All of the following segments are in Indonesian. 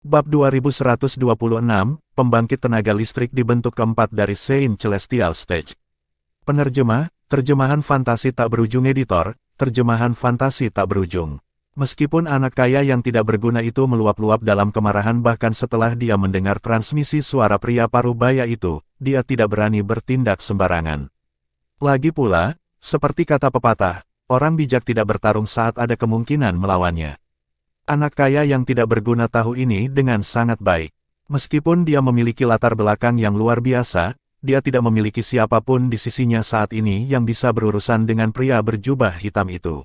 Bab 2126, Pembangkit Tenaga Listrik di bentuk keempat dari Saint Celestial Stage. Penerjemah, terjemahan fantasi tak berujung editor, terjemahan fantasi tak berujung. Meskipun anak kaya yang tidak berguna itu meluap-luap dalam kemarahan bahkan setelah dia mendengar transmisi suara pria parubaya itu, dia tidak berani bertindak sembarangan. Lagi pula, seperti kata pepatah, orang bijak tidak bertarung saat ada kemungkinan melawannya. Anak kaya yang tidak berguna tahu ini dengan sangat baik. Meskipun dia memiliki latar belakang yang luar biasa, dia tidak memiliki siapapun di sisinya saat ini yang bisa berurusan dengan pria berjubah hitam itu.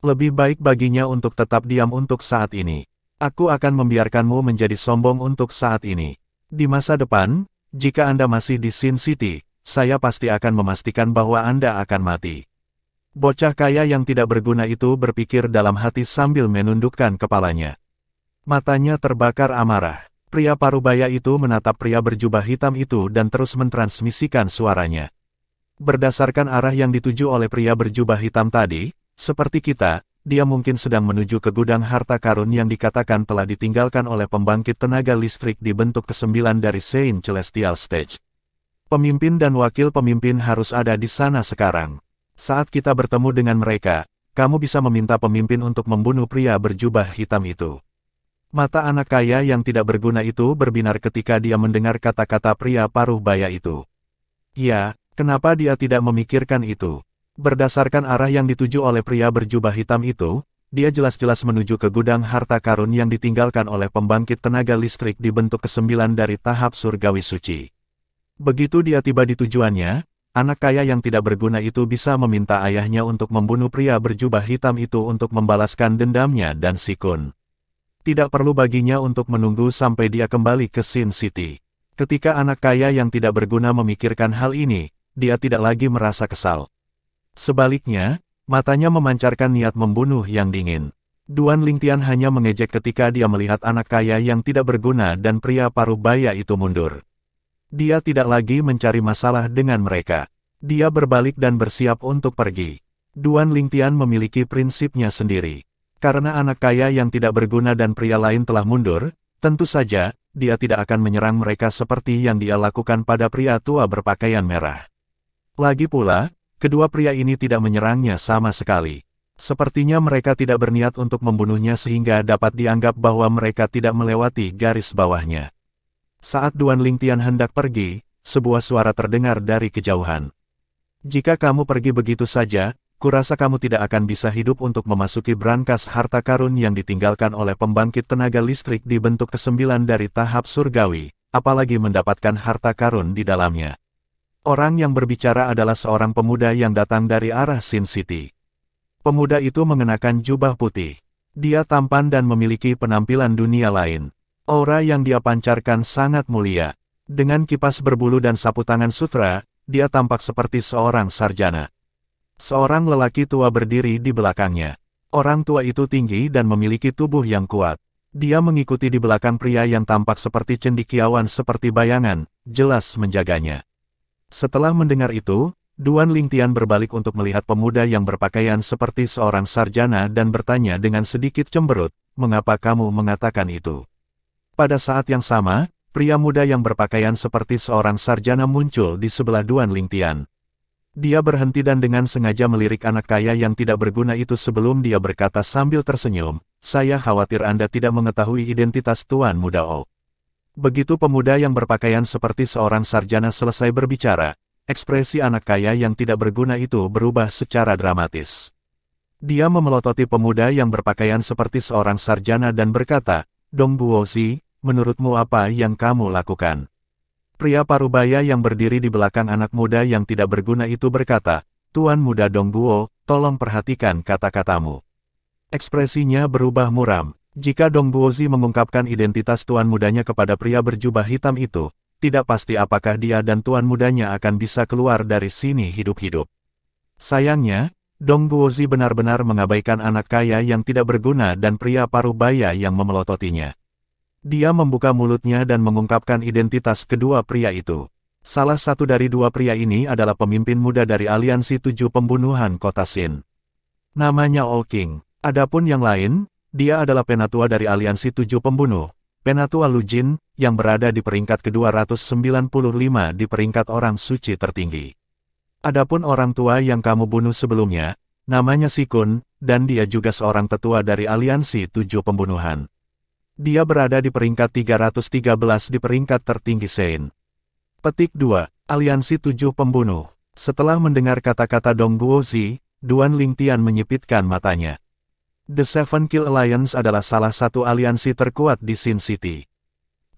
Lebih baik baginya untuk tetap diam untuk saat ini. Aku akan membiarkanmu menjadi sombong untuk saat ini. Di masa depan, jika Anda masih di Sin City, saya pasti akan memastikan bahwa Anda akan mati. Bocah kaya yang tidak berguna itu berpikir dalam hati sambil menundukkan kepalanya. Matanya terbakar amarah. Pria parubaya itu menatap pria berjubah hitam itu dan terus mentransmisikan suaranya. Berdasarkan arah yang dituju oleh pria berjubah hitam tadi, seperti kita, dia mungkin sedang menuju ke gudang harta karun yang dikatakan telah ditinggalkan oleh pembangkit tenaga listrik di bentuk ke-9 dari Saint Celestial Stage. Pemimpin dan wakil pemimpin harus ada di sana sekarang. Saat kita bertemu dengan mereka, kamu bisa meminta pemimpin untuk membunuh pria berjubah hitam itu. Mata anak kaya yang tidak berguna itu berbinar ketika dia mendengar kata-kata pria parubaya itu. Ya, kenapa dia tidak memikirkan itu? Berdasarkan arah yang dituju oleh pria berjubah hitam itu, dia jelas-jelas menuju ke gudang harta karun yang ditinggalkan oleh pembangkit tenaga listrik di bentuk ke-9 dari tahap surgawi suci. Begitu dia tiba di tujuannya, anak kaya yang tidak berguna itu bisa meminta ayahnya untuk membunuh pria berjubah hitam itu untuk membalaskan dendamnya dan Sikun. Tidak perlu baginya untuk menunggu sampai dia kembali ke Sin City. Ketika anak kaya yang tidak berguna memikirkan hal ini, dia tidak lagi merasa kesal. Sebaliknya, matanya memancarkan niat membunuh yang dingin. Duan Lingtian hanya mengejek ketika dia melihat anak kaya yang tidak berguna dan pria parubaya itu mundur. Dia tidak lagi mencari masalah dengan mereka. Dia berbalik dan bersiap untuk pergi. Duan Lingtian memiliki prinsipnya sendiri. Karena anak kaya yang tidak berguna dan pria lain telah mundur, tentu saja, dia tidak akan menyerang mereka seperti yang dia lakukan pada pria tua berpakaian merah. Lagi pula, kedua pria ini tidak menyerangnya sama sekali. Sepertinya mereka tidak berniat untuk membunuhnya sehingga dapat dianggap bahwa mereka tidak melewati garis bawahnya. Saat Duan Lingtian hendak pergi, sebuah suara terdengar dari kejauhan. Jika kamu pergi begitu saja, kurasa kamu tidak akan bisa hidup untuk memasuki brankas harta karun yang ditinggalkan oleh pembangkit tenaga listrik di bentuk ke-9 dari tahap surgawi, apalagi mendapatkan harta karun di dalamnya. Orang yang berbicara adalah seorang pemuda yang datang dari arah Sin City. Pemuda itu mengenakan jubah putih. Dia tampan dan memiliki penampilan dunia lain. Aura yang dia pancarkan sangat mulia. Dengan kipas berbulu dan sapu tangan sutra, dia tampak seperti seorang sarjana. Seorang lelaki tua berdiri di belakangnya. Orang tua itu tinggi dan memiliki tubuh yang kuat. Dia mengikuti di belakang pria yang tampak seperti cendekiawan seperti bayangan, jelas menjaganya. Setelah mendengar itu, Duan Lingtian berbalik untuk melihat pemuda yang berpakaian seperti seorang sarjana dan bertanya dengan sedikit cemberut, "Mengapa kamu mengatakan itu?" Pada saat yang sama, pria muda yang berpakaian seperti seorang sarjana muncul di sebelah Duan Lingtian. Dia berhenti dan dengan sengaja melirik anak kaya yang tidak berguna itu sebelum dia berkata sambil tersenyum, "Saya khawatir Anda tidak mengetahui identitas Tuan Muda O." Begitu pemuda yang berpakaian seperti seorang sarjana selesai berbicara, ekspresi anak kaya yang tidak berguna itu berubah secara dramatis. Dia memelototi pemuda yang berpakaian seperti seorang sarjana dan berkata, "Dong Guozi, menurutmu apa yang kamu lakukan?" Pria parubaya yang berdiri di belakang anak muda yang tidak berguna itu berkata, "Tuan Muda Dong Guo, tolong perhatikan kata-katamu." Ekspresinya berubah muram. Jika Dong Guozi mengungkapkan identitas tuan mudanya kepada pria berjubah hitam itu, tidak pasti apakah dia dan tuan mudanya akan bisa keluar dari sini hidup-hidup. Sayangnya, Dong Guozi benar-benar mengabaikan anak kaya yang tidak berguna dan pria parubaya yang memelototinya. Dia membuka mulutnya dan mengungkapkan identitas kedua pria itu. Salah satu dari dua pria ini adalah pemimpin muda dari Aliansi 7 Pembunuhan Kota Sin. Namanya All King. Adapun yang lain, dia adalah penatua dari Aliansi 7 Pembunuh, Penatua Lu Jin, yang berada di peringkat ke-295 di peringkat orang suci tertinggi. Adapun orang tua yang kamu bunuh sebelumnya, namanya Sikun, dan dia juga seorang tetua dari aliansi 7 pembunuhan. Dia berada di peringkat 313 di peringkat tertinggi Sein. Petik 2. Aliansi 7 pembunuh. Setelah mendengar kata-kata Dong Guozi, Duan Lingtian menyipitkan matanya. The Seven Kill Alliance adalah salah satu aliansi terkuat di Sin City.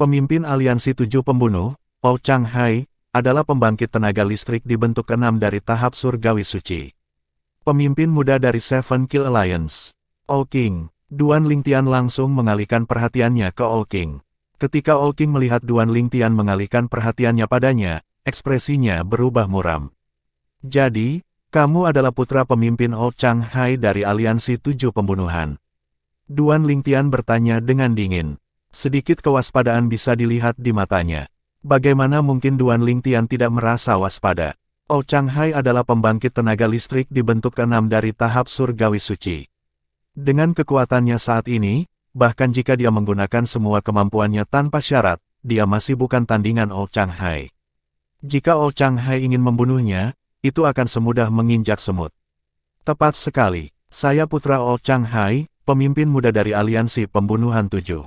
Pemimpin aliansi 7 pembunuh, Ou Changhai, adalah pembangkit tenaga listrik di bentuk ke-6 dari tahap surgawi suci. Pemimpin muda dari Seven Kill Alliance, Ou King. Duan Lingtian langsung mengalihkan perhatiannya ke Ou King. Ketika Ou King melihat Duan Lingtian mengalihkan perhatiannya padanya, ekspresinya berubah muram. Jadi, kamu adalah putra pemimpin Ou Changhai dari aliansi 7 pembunuhan. Duan Lingtian bertanya dengan dingin. Sedikit kewaspadaan bisa dilihat di matanya. Bagaimana mungkin Duan Lingtian tidak merasa waspada? Ou Changhai adalah pembangkit tenaga listrik di bentuk ke-6 dari tahap surgawi suci. Dengan kekuatannya saat ini, bahkan jika dia menggunakan semua kemampuannya tanpa syarat, dia masih bukan tandingan Ou Changhai. Jika Ou Changhai ingin membunuhnya, itu akan semudah menginjak semut. Tepat sekali, saya putra Ou Changhai, pemimpin muda dari aliansi pembunuhan 7.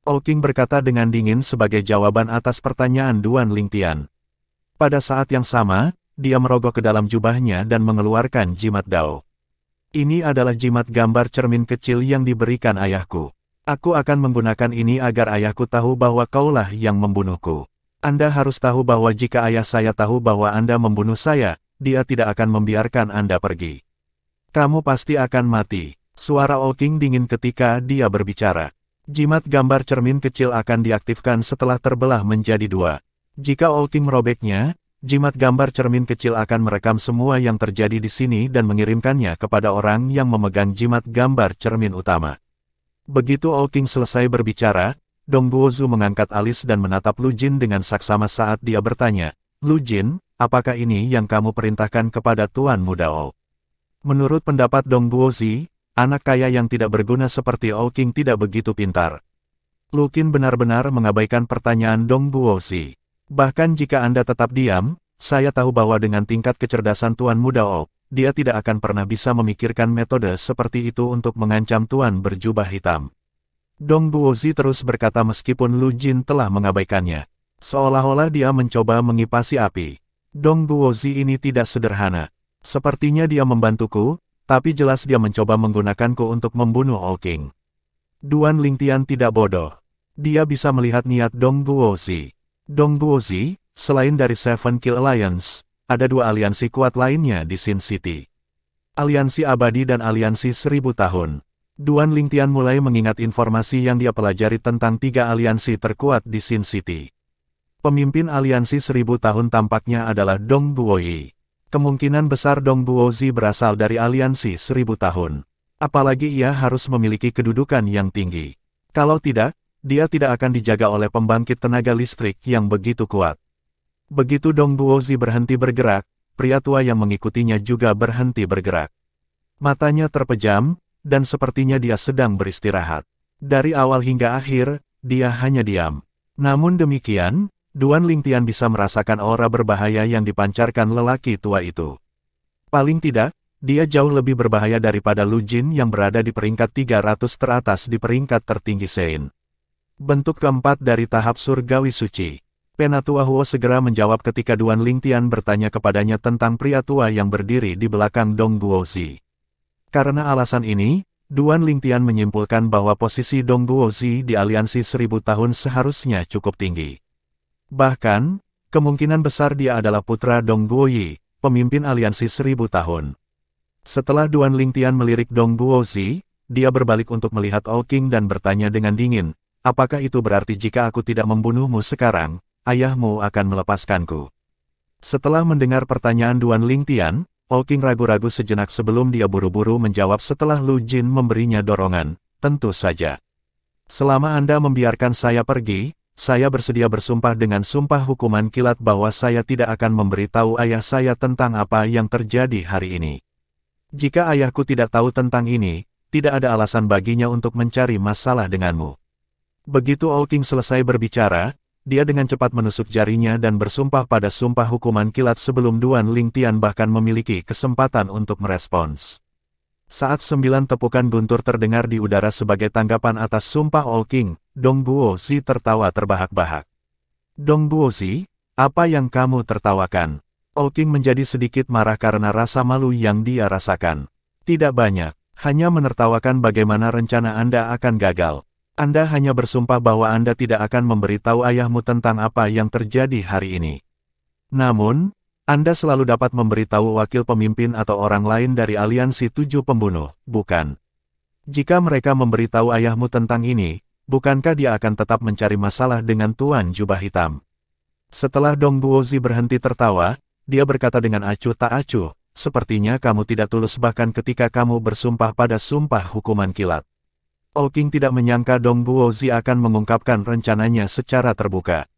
Ou King berkata dengan dingin sebagai jawaban atas pertanyaan Duan Lingtian. Pada saat yang sama, dia merogoh ke dalam jubahnya dan mengeluarkan jimat Dao. Ini adalah jimat gambar cermin kecil yang diberikan ayahku. Aku akan menggunakan ini agar ayahku tahu bahwa kaulah yang membunuhku. Anda harus tahu bahwa jika ayah saya tahu bahwa Anda membunuh saya, dia tidak akan membiarkan Anda pergi. Kamu pasti akan mati. Suara Ou King dingin ketika dia berbicara. Jimat gambar cermin kecil akan diaktifkan setelah terbelah menjadi 2. Jika Ou King merobeknya, jimat gambar cermin kecil akan merekam semua yang terjadi di sini dan mengirimkannya kepada orang yang memegang jimat gambar cermin utama. Begitu Ou King selesai berbicara, Dong Guozu mengangkat alis dan menatap Lu Jin dengan saksama saat dia bertanya, Lu Jin, apakah ini yang kamu perintahkan kepada Tuan Muda Ou? Menurut pendapat Dong Guozi, anak kaya yang tidak berguna seperti Ou King tidak begitu pintar. Lu Qin benar-benar mengabaikan pertanyaan Dong Guozi. Bahkan jika Anda tetap diam, saya tahu bahwa dengan tingkat kecerdasan Tuan Muda Ou, dia tidak akan pernah bisa memikirkan metode seperti itu untuk mengancam Tuan berjubah hitam. Dong Guozi terus berkata meskipun Lu Jin telah mengabaikannya. Seolah-olah dia mencoba mengipasi api. Dong Guozi ini tidak sederhana. Sepertinya dia membantuku, tapi jelas dia mencoba menggunakanku untuk membunuh Ou King. Duan Lingtian tidak bodoh. Dia bisa melihat niat Dong Guozi. Dong Guozi, selain dari Seven Kill Alliance, ada 2 aliansi kuat lainnya di Sin City. Aliansi Abadi dan Aliansi 1000 Tahun. Duan Lingtian mulai mengingat informasi yang dia pelajari tentang 3 aliansi terkuat di Sin City. Pemimpin aliansi 1000 tahun tampaknya adalah Dong Guoyi. Kemungkinan besar Dong Guozi berasal dari aliansi 1000 tahun. Apalagi ia harus memiliki kedudukan yang tinggi. Kalau tidak, dia tidak akan dijaga oleh pembangkit tenaga listrik yang begitu kuat. Begitu Dong Guozi berhenti bergerak, pria tua yang mengikutinya juga berhenti bergerak. Matanya terpejam, dan sepertinya dia sedang beristirahat. Dari awal hingga akhir, dia hanya diam. Namun demikian, Duan Lingtian bisa merasakan aura berbahaya yang dipancarkan lelaki tua itu. Paling tidak, dia jauh lebih berbahaya daripada Lu Jin yang berada di peringkat 300 teratas di peringkat tertinggi Sein. Bentuk keempat dari tahap surgawi suci. Penatua Huo segera menjawab ketika Duan Lingtian bertanya kepadanya tentang pria tua yang berdiri di belakang Dong Guozi. Karena alasan ini, Duan Lingtian menyimpulkan bahwa posisi Dong Guozi di aliansi 1000 tahun seharusnya cukup tinggi. Bahkan, kemungkinan besar dia adalah putra Dong Guoyi, pemimpin aliansi 1000 tahun. Setelah Duan Lingtian melirik Dong Guozi, dia berbalik untuk melihat Ou King dan bertanya dengan dingin, apakah itu berarti jika aku tidak membunuhmu sekarang, ayahmu akan melepaskanku? Setelah mendengar pertanyaan Duan Lingtian, Ou King ragu-ragu sejenak sebelum dia buru-buru menjawab setelah Lu Jin memberinya dorongan, tentu saja. Selama Anda membiarkan saya pergi, saya bersedia bersumpah dengan sumpah hukuman kilat bahwa saya tidak akan memberitahu ayah saya tentang apa yang terjadi hari ini. Jika ayahku tidak tahu tentang ini, tidak ada alasan baginya untuk mencari masalah denganmu. Begitu All King selesai berbicara, dia dengan cepat menusuk jarinya dan bersumpah pada sumpah hukuman kilat sebelum Duan Lingtian bahkan memiliki kesempatan untuk merespons. Saat 9 tepukan guntur terdengar di udara sebagai tanggapan atas sumpah All King, Dong Guozi tertawa terbahak-bahak. Dong Guozi, apa yang kamu tertawakan? All King menjadi sedikit marah karena rasa malu yang dia rasakan. Tidak banyak, hanya menertawakan bagaimana rencana Anda akan gagal. Anda hanya bersumpah bahwa Anda tidak akan memberitahu ayahmu tentang apa yang terjadi hari ini. Namun, Anda selalu dapat memberitahu wakil pemimpin atau orang lain dari aliansi 7 pembunuh, bukan? Jika mereka memberitahu ayahmu tentang ini, bukankah dia akan tetap mencari masalah dengan Tuan Jubah Hitam? Setelah Dong Guozi berhenti tertawa, dia berkata dengan acuh tak acuh, sepertinya kamu tidak tulus bahkan ketika kamu bersumpah pada sumpah hukuman kilat. All King tidak menyangka Dong Guozi akan mengungkapkan rencananya secara terbuka.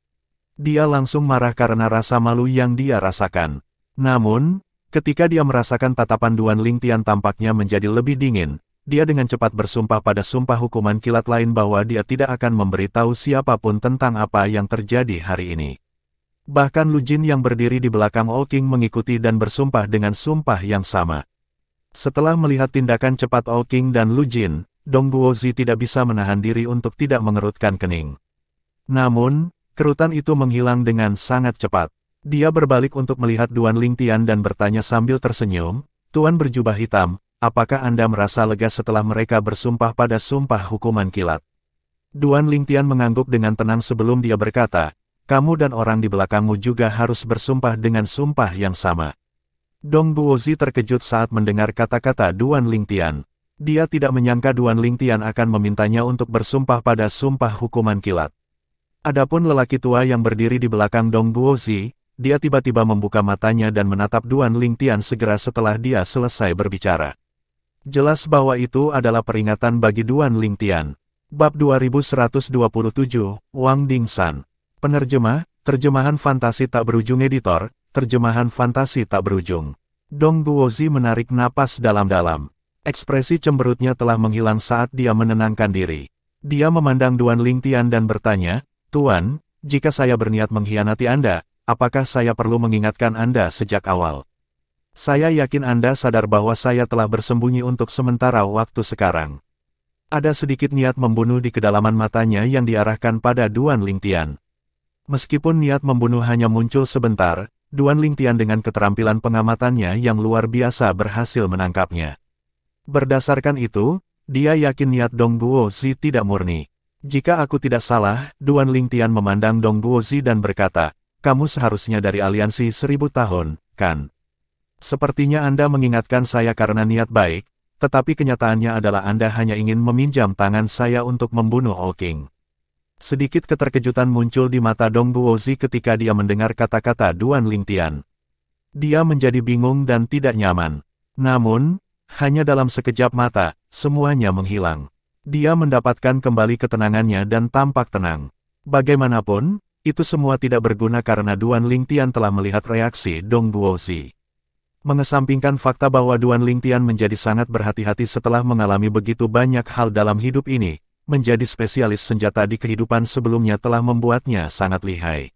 Dia langsung marah karena rasa malu yang dia rasakan. Namun, ketika dia merasakan tatapan Duan Lingtian tampaknya menjadi lebih dingin, dia dengan cepat bersumpah pada sumpah hukuman kilat lain bahwa dia tidak akan memberitahu siapapun tentang apa yang terjadi hari ini. Bahkan Lu Jin yang berdiri di belakang All King mengikuti dan bersumpah dengan sumpah yang sama. Setelah melihat tindakan cepat All King dan Lu Jin, Dong Guozi tidak bisa menahan diri untuk tidak mengerutkan kening. Namun, kerutan itu menghilang dengan sangat cepat. Dia berbalik untuk melihat Duan Lingtian dan bertanya sambil tersenyum, Tuan berjubah hitam, apakah Anda merasa lega setelah mereka bersumpah pada sumpah hukuman kilat? Duan Lingtian mengangguk dengan tenang sebelum dia berkata, kamu dan orang di belakangmu juga harus bersumpah dengan sumpah yang sama. Dong Guozi terkejut saat mendengar kata-kata Duan Lingtian. Dia tidak menyangka Duan Lingtian akan memintanya untuk bersumpah pada sumpah hukuman kilat. Adapun lelaki tua yang berdiri di belakang Dong Guozi, dia tiba-tiba membuka matanya dan menatap Duan Lingtian segera setelah dia selesai berbicara. Jelas bahwa itu adalah peringatan bagi Duan Lingtian. Bab 2127, Wang Dingsan. Penerjemah, terjemahan fantasi tak berujung editor, terjemahan fantasi tak berujung. Dong Guozi menarik napas dalam-dalam. Ekspresi cemberutnya telah menghilang saat dia menenangkan diri. Dia memandang Duan Lingtian dan bertanya, Tuan, jika saya berniat mengkhianati Anda, apakah saya perlu mengingatkan Anda sejak awal? Saya yakin Anda sadar bahwa saya telah bersembunyi untuk sementara waktu sekarang. Ada sedikit niat membunuh di kedalaman matanya yang diarahkan pada Duan Lingtian. Meskipun niat membunuh hanya muncul sebentar, Duan Lingtian dengan keterampilan pengamatannya yang luar biasa berhasil menangkapnya. Berdasarkan itu, dia yakin niat Dong Guozi tidak murni. Jika aku tidak salah, Duan Lingtian memandang Dong Guozi dan berkata, kamu seharusnya dari aliansi 1000 tahun, kan? Sepertinya Anda mengingatkan saya karena niat baik, tetapi kenyataannya adalah Anda hanya ingin meminjam tangan saya untuk membunuh All King. Sedikit keterkejutan muncul di mata Dong Guozi ketika dia mendengar kata-kata Duan Lingtian. Dia menjadi bingung dan tidak nyaman. Namun, hanya dalam sekejap mata, semuanya menghilang. Dia mendapatkan kembali ketenangannya dan tampak tenang. Bagaimanapun, itu semua tidak berguna karena Duan Lingtian telah melihat reaksi Dong Guozi. Mengesampingkan fakta bahwa Duan Lingtian menjadi sangat berhati-hati setelah mengalami begitu banyak hal dalam hidup ini, menjadi spesialis senjata di kehidupan sebelumnya telah membuatnya sangat lihai.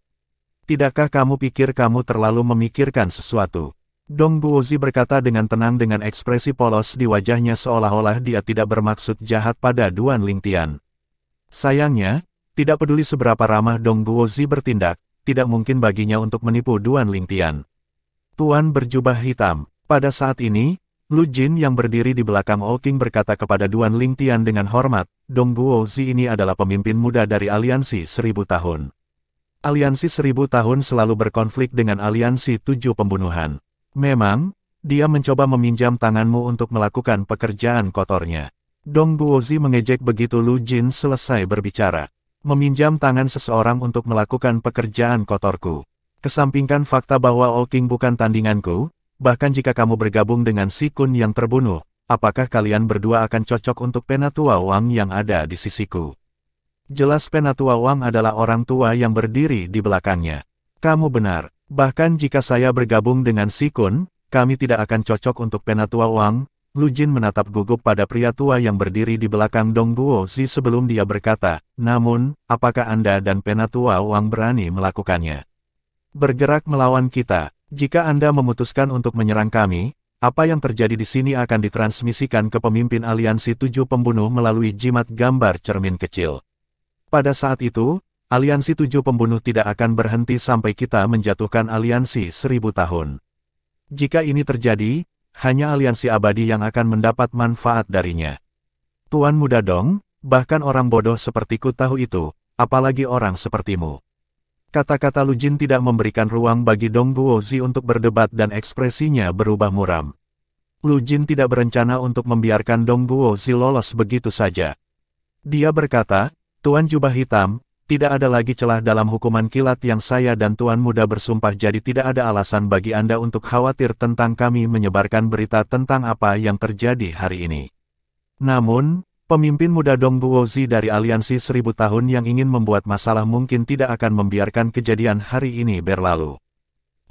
Tidakkah kamu pikir kamu terlalu memikirkan sesuatu? Dong Guozi berkata dengan tenang dengan ekspresi polos di wajahnya seolah-olah dia tidak bermaksud jahat pada Duan Lingtian. Sayangnya, tidak peduli seberapa ramah Dong Guozi bertindak, tidak mungkin baginya untuk menipu Duan Lingtian. Tuan berjubah hitam, pada saat ini, Lu Jin yang berdiri di belakang All King berkata kepada Duan Lingtian dengan hormat, Dong Guozi ini adalah pemimpin muda dari aliansi 1000 tahun. Aliansi 1000 tahun selalu berkonflik dengan aliansi 7 pembunuhan. Memang, dia mencoba meminjam tanganmu untuk melakukan pekerjaan kotornya. Dong Guozi mengejek begitu Lu Jin selesai berbicara. Meminjam tangan seseorang untuk melakukan pekerjaan kotorku. Kesampingkan fakta bahwa All King bukan tandinganku, bahkan jika kamu bergabung dengan Si Kun yang terbunuh, apakah kalian berdua akan cocok untuk Penatua Wang yang ada di sisiku? Jelas Penatua Wang adalah orang tua yang berdiri di belakangnya. Kamu benar. Bahkan jika saya bergabung dengan Si Kun, kami tidak akan cocok untuk Penatua Wang, Lu Jin menatap gugup pada pria tua yang berdiri di belakang Dong Guozi sebelum dia berkata, namun, apakah Anda dan Penatua Wang berani melakukannya? Bergerak melawan kita. Jika Anda memutuskan untuk menyerang kami, apa yang terjadi di sini akan ditransmisikan ke pemimpin aliansi 7 pembunuh melalui jimat gambar cermin kecil. Pada saat itu, aliansi 7 pembunuh tidak akan berhenti sampai kita menjatuhkan aliansi 1000 tahun. Jika ini terjadi, hanya aliansi abadi yang akan mendapat manfaat darinya. Tuan Muda Dong, bahkan orang bodoh sepertiku tahu itu, apalagi orang sepertimu. Kata-kata Lu Jin tidak memberikan ruang bagi Dong Guozi untuk berdebat dan ekspresinya berubah muram. Lu Jin tidak berencana untuk membiarkan Dong Guozi lolos begitu saja. Dia berkata, Tuan Jubah Hitam, tidak ada lagi celah dalam hukuman kilat yang saya dan Tuan Muda bersumpah, jadi tidak ada alasan bagi Anda untuk khawatir tentang kami menyebarkan berita tentang apa yang terjadi hari ini. Namun, pemimpin muda Dong Guozi dari aliansi 1000 tahun yang ingin membuat masalah mungkin tidak akan membiarkan kejadian hari ini berlalu.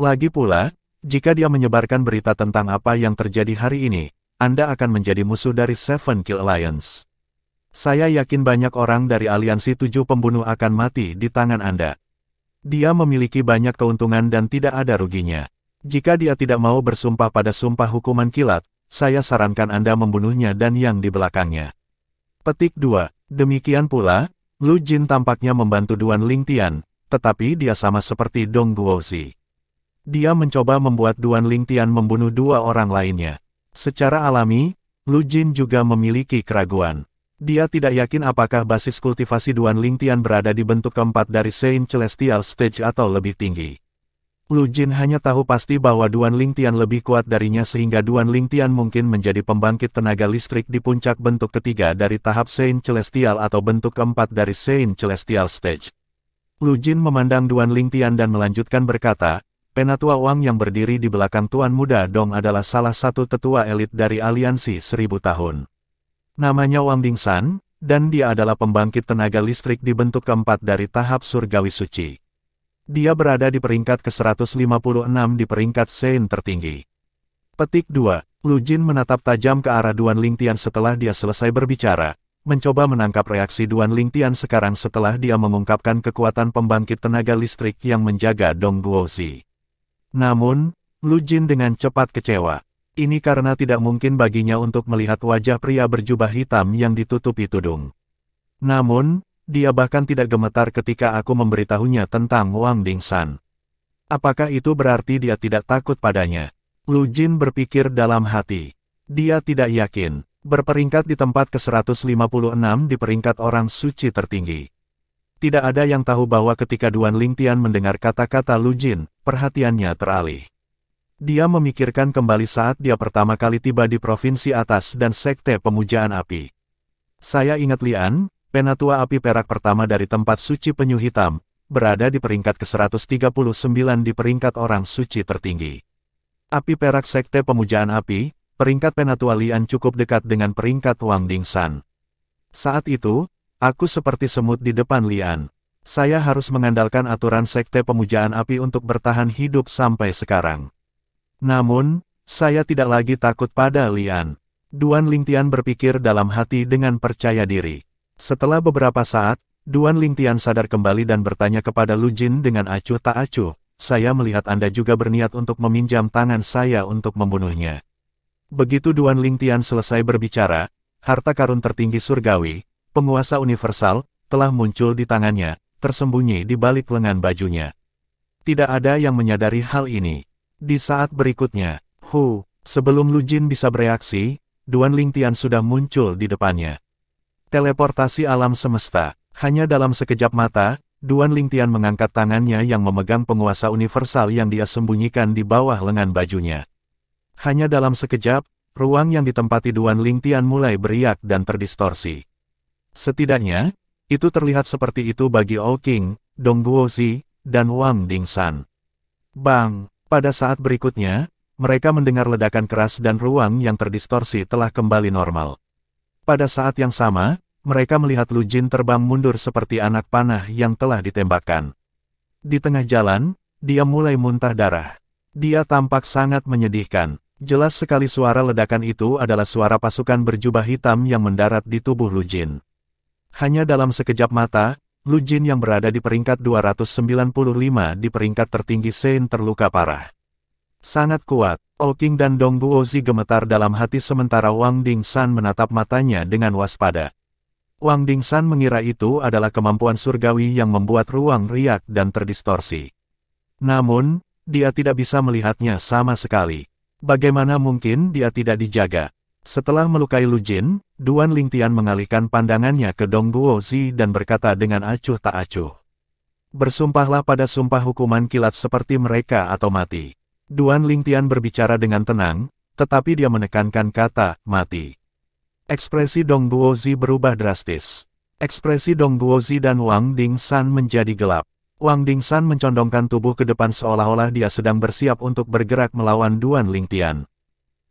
Lagi pula, jika dia menyebarkan berita tentang apa yang terjadi hari ini, Anda akan menjadi musuh dari Seven Kill Alliance. Saya yakin banyak orang dari aliansi 7 pembunuh akan mati di tangan Anda. Dia memiliki banyak keuntungan dan tidak ada ruginya. Jika dia tidak mau bersumpah pada sumpah hukuman kilat, saya sarankan Anda membunuhnya dan yang di belakangnya. Petik 2. Demikian pula, Lu Jin tampaknya membantu Duan Lingtian, tetapi dia sama seperti Dong Guozi. Dia mencoba membuat Duan Lingtian membunuh 2 orang lainnya. Secara alami, Lu Jin juga memiliki keraguan. Dia tidak yakin apakah basis kultivasi Duan Lingtian berada di bentuk keempat dari Saint Celestial Stage atau lebih tinggi. Lu Jin hanya tahu pasti bahwa Duan Lingtian lebih kuat darinya sehingga Duan Lingtian mungkin menjadi pembangkit tenaga listrik di puncak bentuk ketiga dari tahap Saint Celestial atau bentuk keempat dari Saint Celestial Stage. Lu Jin memandang Duan Lingtian dan melanjutkan berkata, Penatua Wang yang berdiri di belakang Tuan Muda Dong adalah salah satu tetua elit dari aliansi 1000 tahun. Namanya Wang Dingsan, dan dia adalah pembangkit tenaga listrik di bentuk keempat dari tahap surgawi suci. Dia berada di peringkat ke-156 di peringkat Saint tertinggi. Petik 2. Lu Jin menatap tajam ke arah Duan Lingtian setelah dia selesai berbicara, mencoba menangkap reaksi Duan Lingtian sekarang setelah dia mengungkapkan kekuatan pembangkit tenaga listrik yang menjaga Dong Guozi. Namun, Lu Jin dengan cepat kecewa. Ini karena tidak mungkin baginya untuk melihat wajah pria berjubah hitam yang ditutupi tudung. Namun, dia bahkan tidak gemetar ketika aku memberitahunya tentang Wang Dingsan. Apakah itu berarti dia tidak takut padanya? Lu Jin berpikir dalam hati. Dia tidak yakin. Berperingkat di tempat ke-156 di peringkat orang suci tertinggi. Tidak ada yang tahu bahwa ketika Duan Lingtian mendengar kata-kata Lu Jin, perhatiannya teralih. Dia memikirkan kembali saat dia pertama kali tiba di provinsi atas dan sekte pemujaan api. Saya ingat Lian, penatua api perak pertama dari tempat suci penyu hitam, berada di peringkat ke-139 di peringkat orang suci tertinggi. Api perak sekte pemujaan api, peringkat penatua Lian cukup dekat dengan peringkat Wang Dingsan. Saat itu, aku seperti semut di depan Lian. Saya harus mengandalkan aturan sekte pemujaan api untuk bertahan hidup sampai sekarang. Namun, saya tidak lagi takut pada Lian. Duan Lingtian berpikir dalam hati dengan percaya diri. Setelah beberapa saat, Duan Lingtian sadar kembali dan bertanya kepada Lu Jin dengan acuh tak acuh, saya melihat Anda juga berniat untuk meminjam tangan saya untuk membunuhnya. Begitu Duan Lingtian selesai berbicara, harta karun tertinggi surgawi, penguasa universal, telah muncul di tangannya, tersembunyi di balik lengan bajunya. Tidak ada yang menyadari hal ini. Di saat berikutnya, sebelum Lu Jin bisa bereaksi, Duan Lingtian sudah muncul di depannya. Teleportasi alam semesta. Hanya dalam sekejap mata, Duan Lingtian mengangkat tangannya yang memegang penguasa universal yang dia sembunyikan di bawah lengan bajunya. Hanya dalam sekejap, ruang yang ditempati Duan Lingtian mulai beriak dan terdistorsi. Setidaknya, itu terlihat seperti itu bagi Ou King, Dong Guozi, dan Wang Dingsan. Bang! Pada saat berikutnya, mereka mendengar ledakan keras dan ruang yang terdistorsi telah kembali normal. Pada saat yang sama, mereka melihat Lu Jin terbang mundur seperti anak panah yang telah ditembakkan. Di tengah jalan, dia mulai muntah darah. Dia tampak sangat menyedihkan. Jelas sekali suara ledakan itu adalah suara pasukan berjubah hitam yang mendarat di tubuh Lu Jin. Hanya dalam sekejap mata, Lu Jin yang berada di peringkat 295 di peringkat tertinggi Sein terluka parah. Sangat kuat, All King dan Dong Guozi gemetar dalam hati sementara Wang Dingshan menatap matanya dengan waspada. Wang Dingshan mengira itu adalah kemampuan surgawi yang membuat ruang riak dan terdistorsi. Namun, dia tidak bisa melihatnya sama sekali. Bagaimana mungkin dia tidak dijaga? Setelah melukai Lu Jin, Duan Lingtian mengalihkan pandangannya ke Dong Guozi dan berkata dengan acuh tak acuh. Bersumpahlah pada sumpah hukuman kilat seperti mereka atau mati. Duan Lingtian berbicara dengan tenang, tetapi dia menekankan kata, mati. Ekspresi Dong Guozi berubah drastis. Ekspresi Dong Guozi dan Wang Dingshan menjadi gelap. Wang Dingshan mencondongkan tubuh ke depan seolah-olah dia sedang bersiap untuk bergerak melawan Duan Lingtian.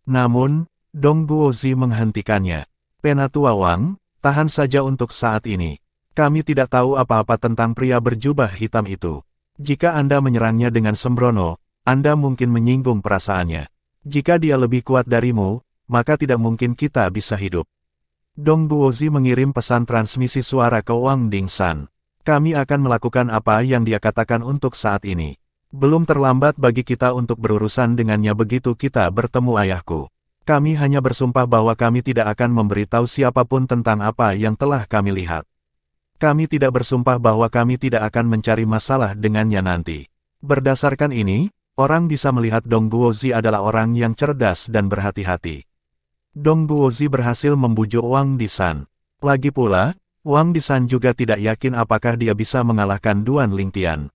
Namun, Dong Guozi menghentikannya. Penatua Wang, tahan saja untuk saat ini. Kami tidak tahu apa-apa tentang pria berjubah hitam itu. Jika Anda menyerangnya dengan sembrono, Anda mungkin menyinggung perasaannya. Jika dia lebih kuat darimu, maka tidak mungkin kita bisa hidup. Dong Guozi mengirim pesan transmisi suara ke Wang Dingshan. Kami akan melakukan apa yang dia katakan untuk saat ini. Belum terlambat bagi kita untuk berurusan dengannya begitu kita bertemu ayahku. Kami hanya bersumpah bahwa kami tidak akan memberitahu siapapun tentang apa yang telah kami lihat. Kami tidak bersumpah bahwa kami tidak akan mencari masalah dengannya nanti. Berdasarkan ini, orang bisa melihat Dong Guozi adalah orang yang cerdas dan berhati-hati. Dong Guozi berhasil membujuk Wang Dingshan. Lagi pula, Wang Dingshan juga tidak yakin apakah dia bisa mengalahkan Duan Lingtian.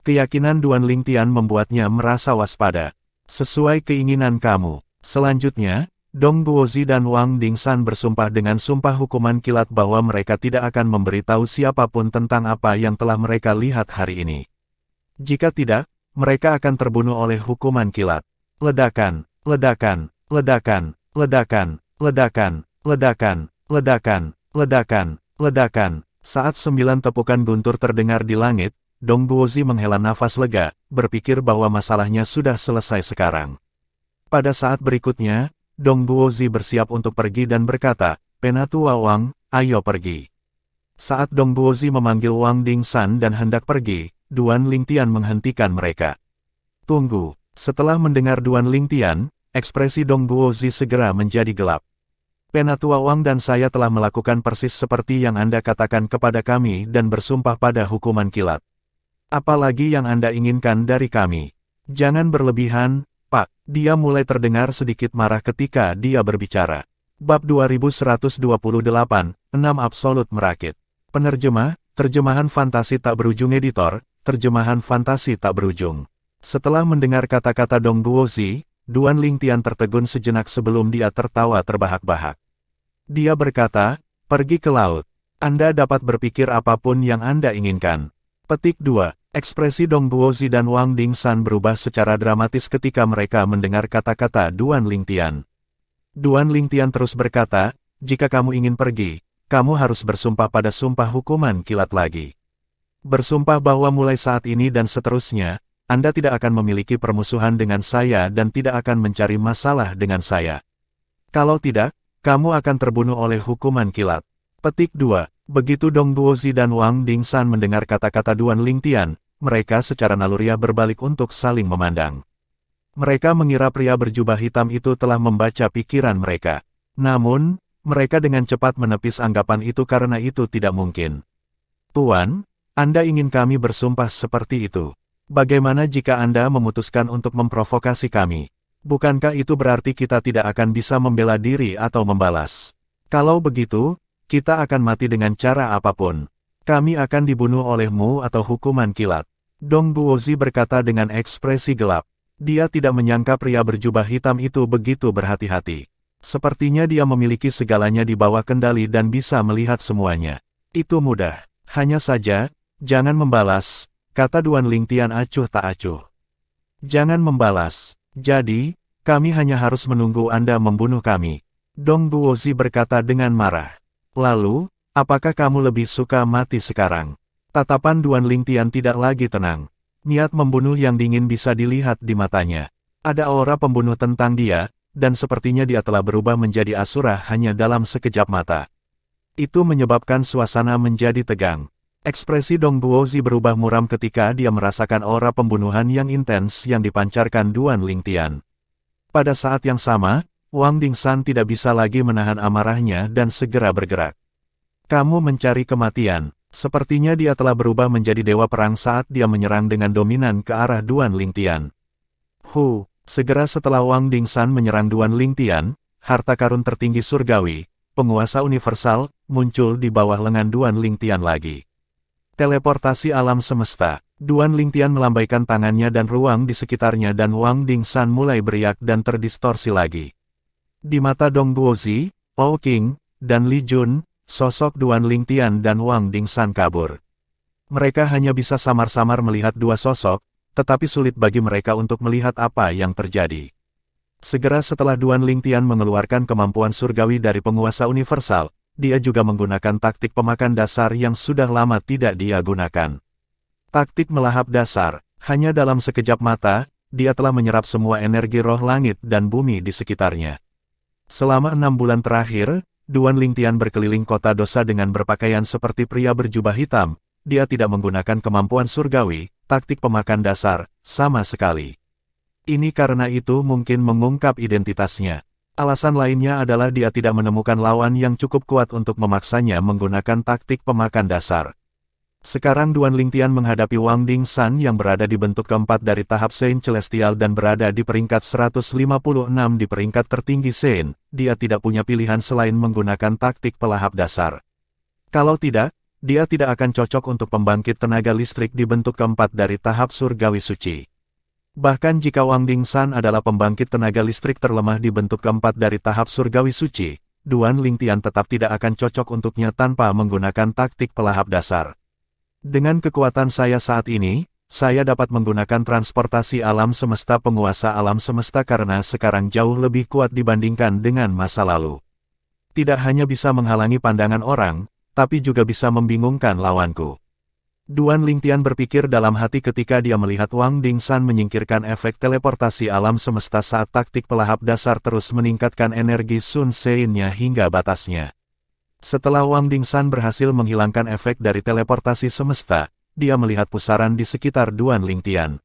Keyakinan Duan Lingtian membuatnya merasa waspada. Sesuai keinginan kamu. Selanjutnya, Dong Guozi dan Wang Dingshan bersumpah dengan sumpah hukuman kilat bahwa mereka tidak akan memberitahu siapapun tentang apa yang telah mereka lihat hari ini. Jika tidak, mereka akan terbunuh oleh hukuman kilat. Ledakan, ledakan, ledakan, ledakan, ledakan, ledakan, ledakan, ledakan. Ledakan, saat 9 tepukan guntur terdengar di langit, Dong Guozi menghela nafas lega, berpikir bahwa masalahnya sudah selesai sekarang. Pada saat berikutnya, Dong Guozi bersiap untuk pergi dan berkata, Penatua Wang, ayo pergi. Saat Dong Guozi memanggil Wang Dingshan dan hendak pergi, Duan Lingtian menghentikan mereka. Tunggu, setelah mendengar Duan Lingtian, ekspresi Dong Guozi segera menjadi gelap. Penatua Wang dan saya telah melakukan persis seperti yang Anda katakan kepada kami dan bersumpah pada hukuman kilat. Apalagi yang Anda inginkan dari kami? Jangan berlebihan, Pak. Dia mulai terdengar sedikit marah ketika dia berbicara. Bab 2128, 6 Absolut Merakit. Penerjemah, terjemahan fantasi tak berujung editor, terjemahan fantasi tak berujung. Setelah mendengar kata-kata Dong Guozi, Duan Lingtian tertegun sejenak sebelum dia tertawa terbahak-bahak. Dia berkata, pergi ke laut. Anda dapat berpikir apapun yang Anda inginkan. Petik 2. Ekspresi Dong Guozi dan Wang Dingshan berubah secara dramatis ketika mereka mendengar kata-kata Duan Lingtian. Duan Lingtian terus berkata, jika kamu ingin pergi, kamu harus bersumpah pada sumpah hukuman kilat lagi. Bersumpah bahwa mulai saat ini dan seterusnya, Anda tidak akan memiliki permusuhan dengan saya dan tidak akan mencari masalah dengan saya. Kalau tidak, kamu akan terbunuh oleh hukuman kilat. Petik 2. Begitu Dong Guozi dan Wang Dingshan mendengar kata-kata Duan Lingtian, mereka secara naluriah berbalik untuk saling memandang. Mereka mengira pria berjubah hitam itu telah membaca pikiran mereka. Namun, mereka dengan cepat menepis anggapan itu karena itu tidak mungkin. Tuan, Anda ingin kami bersumpah seperti itu. Bagaimana jika Anda memutuskan untuk memprovokasi kami? Bukankah itu berarti kita tidak akan bisa membela diri atau membalas? Kalau begitu, kita akan mati dengan cara apapun. Kami akan dibunuh olehmu atau hukuman kilat. Dong Guozi berkata dengan ekspresi gelap. Dia tidak menyangka pria berjubah hitam itu begitu berhati-hati. Sepertinya dia memiliki segalanya di bawah kendali dan bisa melihat semuanya. Itu mudah. Hanya saja, jangan membalas, kata Duan Lingtian acuh tak acuh. Jangan membalas. Jadi, kami hanya harus menunggu Anda membunuh kami. Dong Guozi berkata dengan marah. Lalu, apakah kamu lebih suka mati sekarang? Tatapan Duan Lingtian tidak lagi tenang. Niat membunuh yang dingin bisa dilihat di matanya. Ada aura pembunuh tentang dia, dan sepertinya dia telah berubah menjadi Asura hanya dalam sekejap mata. Itu menyebabkan suasana menjadi tegang. Ekspresi Dong Guozi berubah muram ketika dia merasakan aura pembunuhan yang intens yang dipancarkan Duan Lingtian. Pada saat yang sama, Wang Dingshan tidak bisa lagi menahan amarahnya dan segera bergerak. Kamu mencari kematian. Sepertinya dia telah berubah menjadi dewa perang saat dia menyerang dengan dominan ke arah Duan Lingtian. Segera setelah Wang Dingshan menyerang Duan Lingtian, harta karun tertinggi surgawi, penguasa universal, muncul di bawah lengan Duan Lingtian lagi. Teleportasi alam semesta. Duan Lingtian melambaikan tangannya dan ruang di sekitarnya dan Wang Dingshan mulai beriak dan terdistorsi lagi. Di mata Dong Guozi, Pao Qing, dan Li Jun, sosok Duan Lingtian dan Wang Dingshan kabur. Mereka hanya bisa samar-samar melihat dua sosok, tetapi sulit bagi mereka untuk melihat apa yang terjadi. Segera setelah Duan Lingtian mengeluarkan kemampuan surgawi dari penguasa universal, dia juga menggunakan taktik pemakan dasar yang sudah lama tidak dia gunakan. Taktik melahap dasar, hanya dalam sekejap mata, dia telah menyerap semua energi roh langit dan bumi di sekitarnya. Selama 6 bulan terakhir, Duan Lingtian berkeliling kota dosa dengan berpakaian seperti pria berjubah hitam. Dia tidak menggunakan kemampuan surgawi, taktik pemakan dasar, sama sekali. Ini karena itu mungkin mengungkap identitasnya. Alasan lainnya adalah dia tidak menemukan lawan yang cukup kuat untuk memaksanya menggunakan taktik pemakan dasar. Sekarang Duan Lingtian menghadapi Wang Dingshan yang berada di bentuk keempat dari tahap Saint Celestial dan berada di peringkat 156 di peringkat tertinggi Saint. Dia tidak punya pilihan selain menggunakan taktik pelahap dasar. Kalau tidak, dia tidak akan cocok untuk pembangkit tenaga listrik di bentuk keempat dari tahap surgawi suci. Bahkan jika Wang Dingshan adalah pembangkit tenaga listrik terlemah di bentuk keempat dari tahap surgawi suci, Duan Lingtian tetap tidak akan cocok untuknya tanpa menggunakan taktik pelahap dasar. Dengan kekuatan saya saat ini, saya dapat menggunakan transportasi alam semesta penguasa alam semesta karena sekarang jauh lebih kuat dibandingkan dengan masa lalu. Tidak hanya bisa menghalangi pandangan orang, tapi juga bisa membingungkan lawanku. Duan Lingtian berpikir dalam hati ketika dia melihat Wang Dingshan menyingkirkan efek teleportasi alam semesta saat taktik pelahap dasar terus meningkatkan energi Sun Sein-nya hingga batasnya. Setelah Wang Dingshan berhasil menghilangkan efek dari teleportasi semesta, dia melihat pusaran di sekitar Duan Lingtian.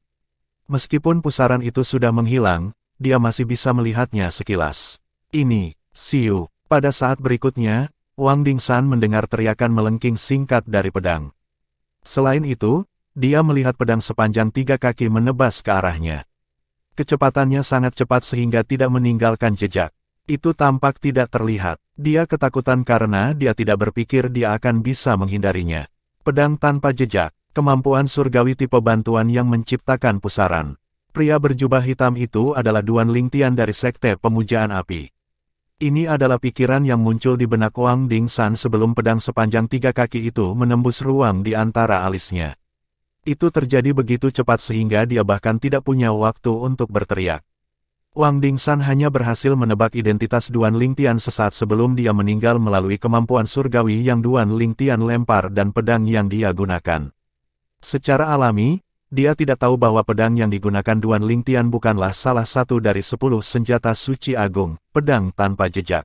Meskipun pusaran itu sudah menghilang, dia masih bisa melihatnya sekilas. Ini, Siu. Pada saat berikutnya, Wang Dingshan mendengar teriakan melengking singkat dari pedang. Selain itu, dia melihat pedang sepanjang 3 kaki menebas ke arahnya. Kecepatannya sangat cepat sehingga tidak meninggalkan jejak. Itu tampak tidak terlihat. Dia ketakutan karena dia tidak berpikir dia akan bisa menghindarinya. Pedang tanpa jejak, kemampuan surgawi tipe bantuan yang menciptakan pusaran. Pria berjubah hitam itu adalah Duan Lingtian dari Sekte Pemujaan Api. Ini adalah pikiran yang muncul di benak Wang Dingshan sebelum pedang sepanjang 3 kaki itu menembus ruang di antara alisnya. Itu terjadi begitu cepat sehingga dia bahkan tidak punya waktu untuk berteriak. Wang Dingshan hanya berhasil menebak identitas Duan Lingtian sesaat sebelum dia meninggal melalui kemampuan surgawi yang Duan Lingtian lempar dan pedang yang dia gunakan. Secara alami, dia tidak tahu bahwa pedang yang digunakan Duan Lingtian bukanlah salah satu dari 10 senjata suci agung, pedang tanpa jejak.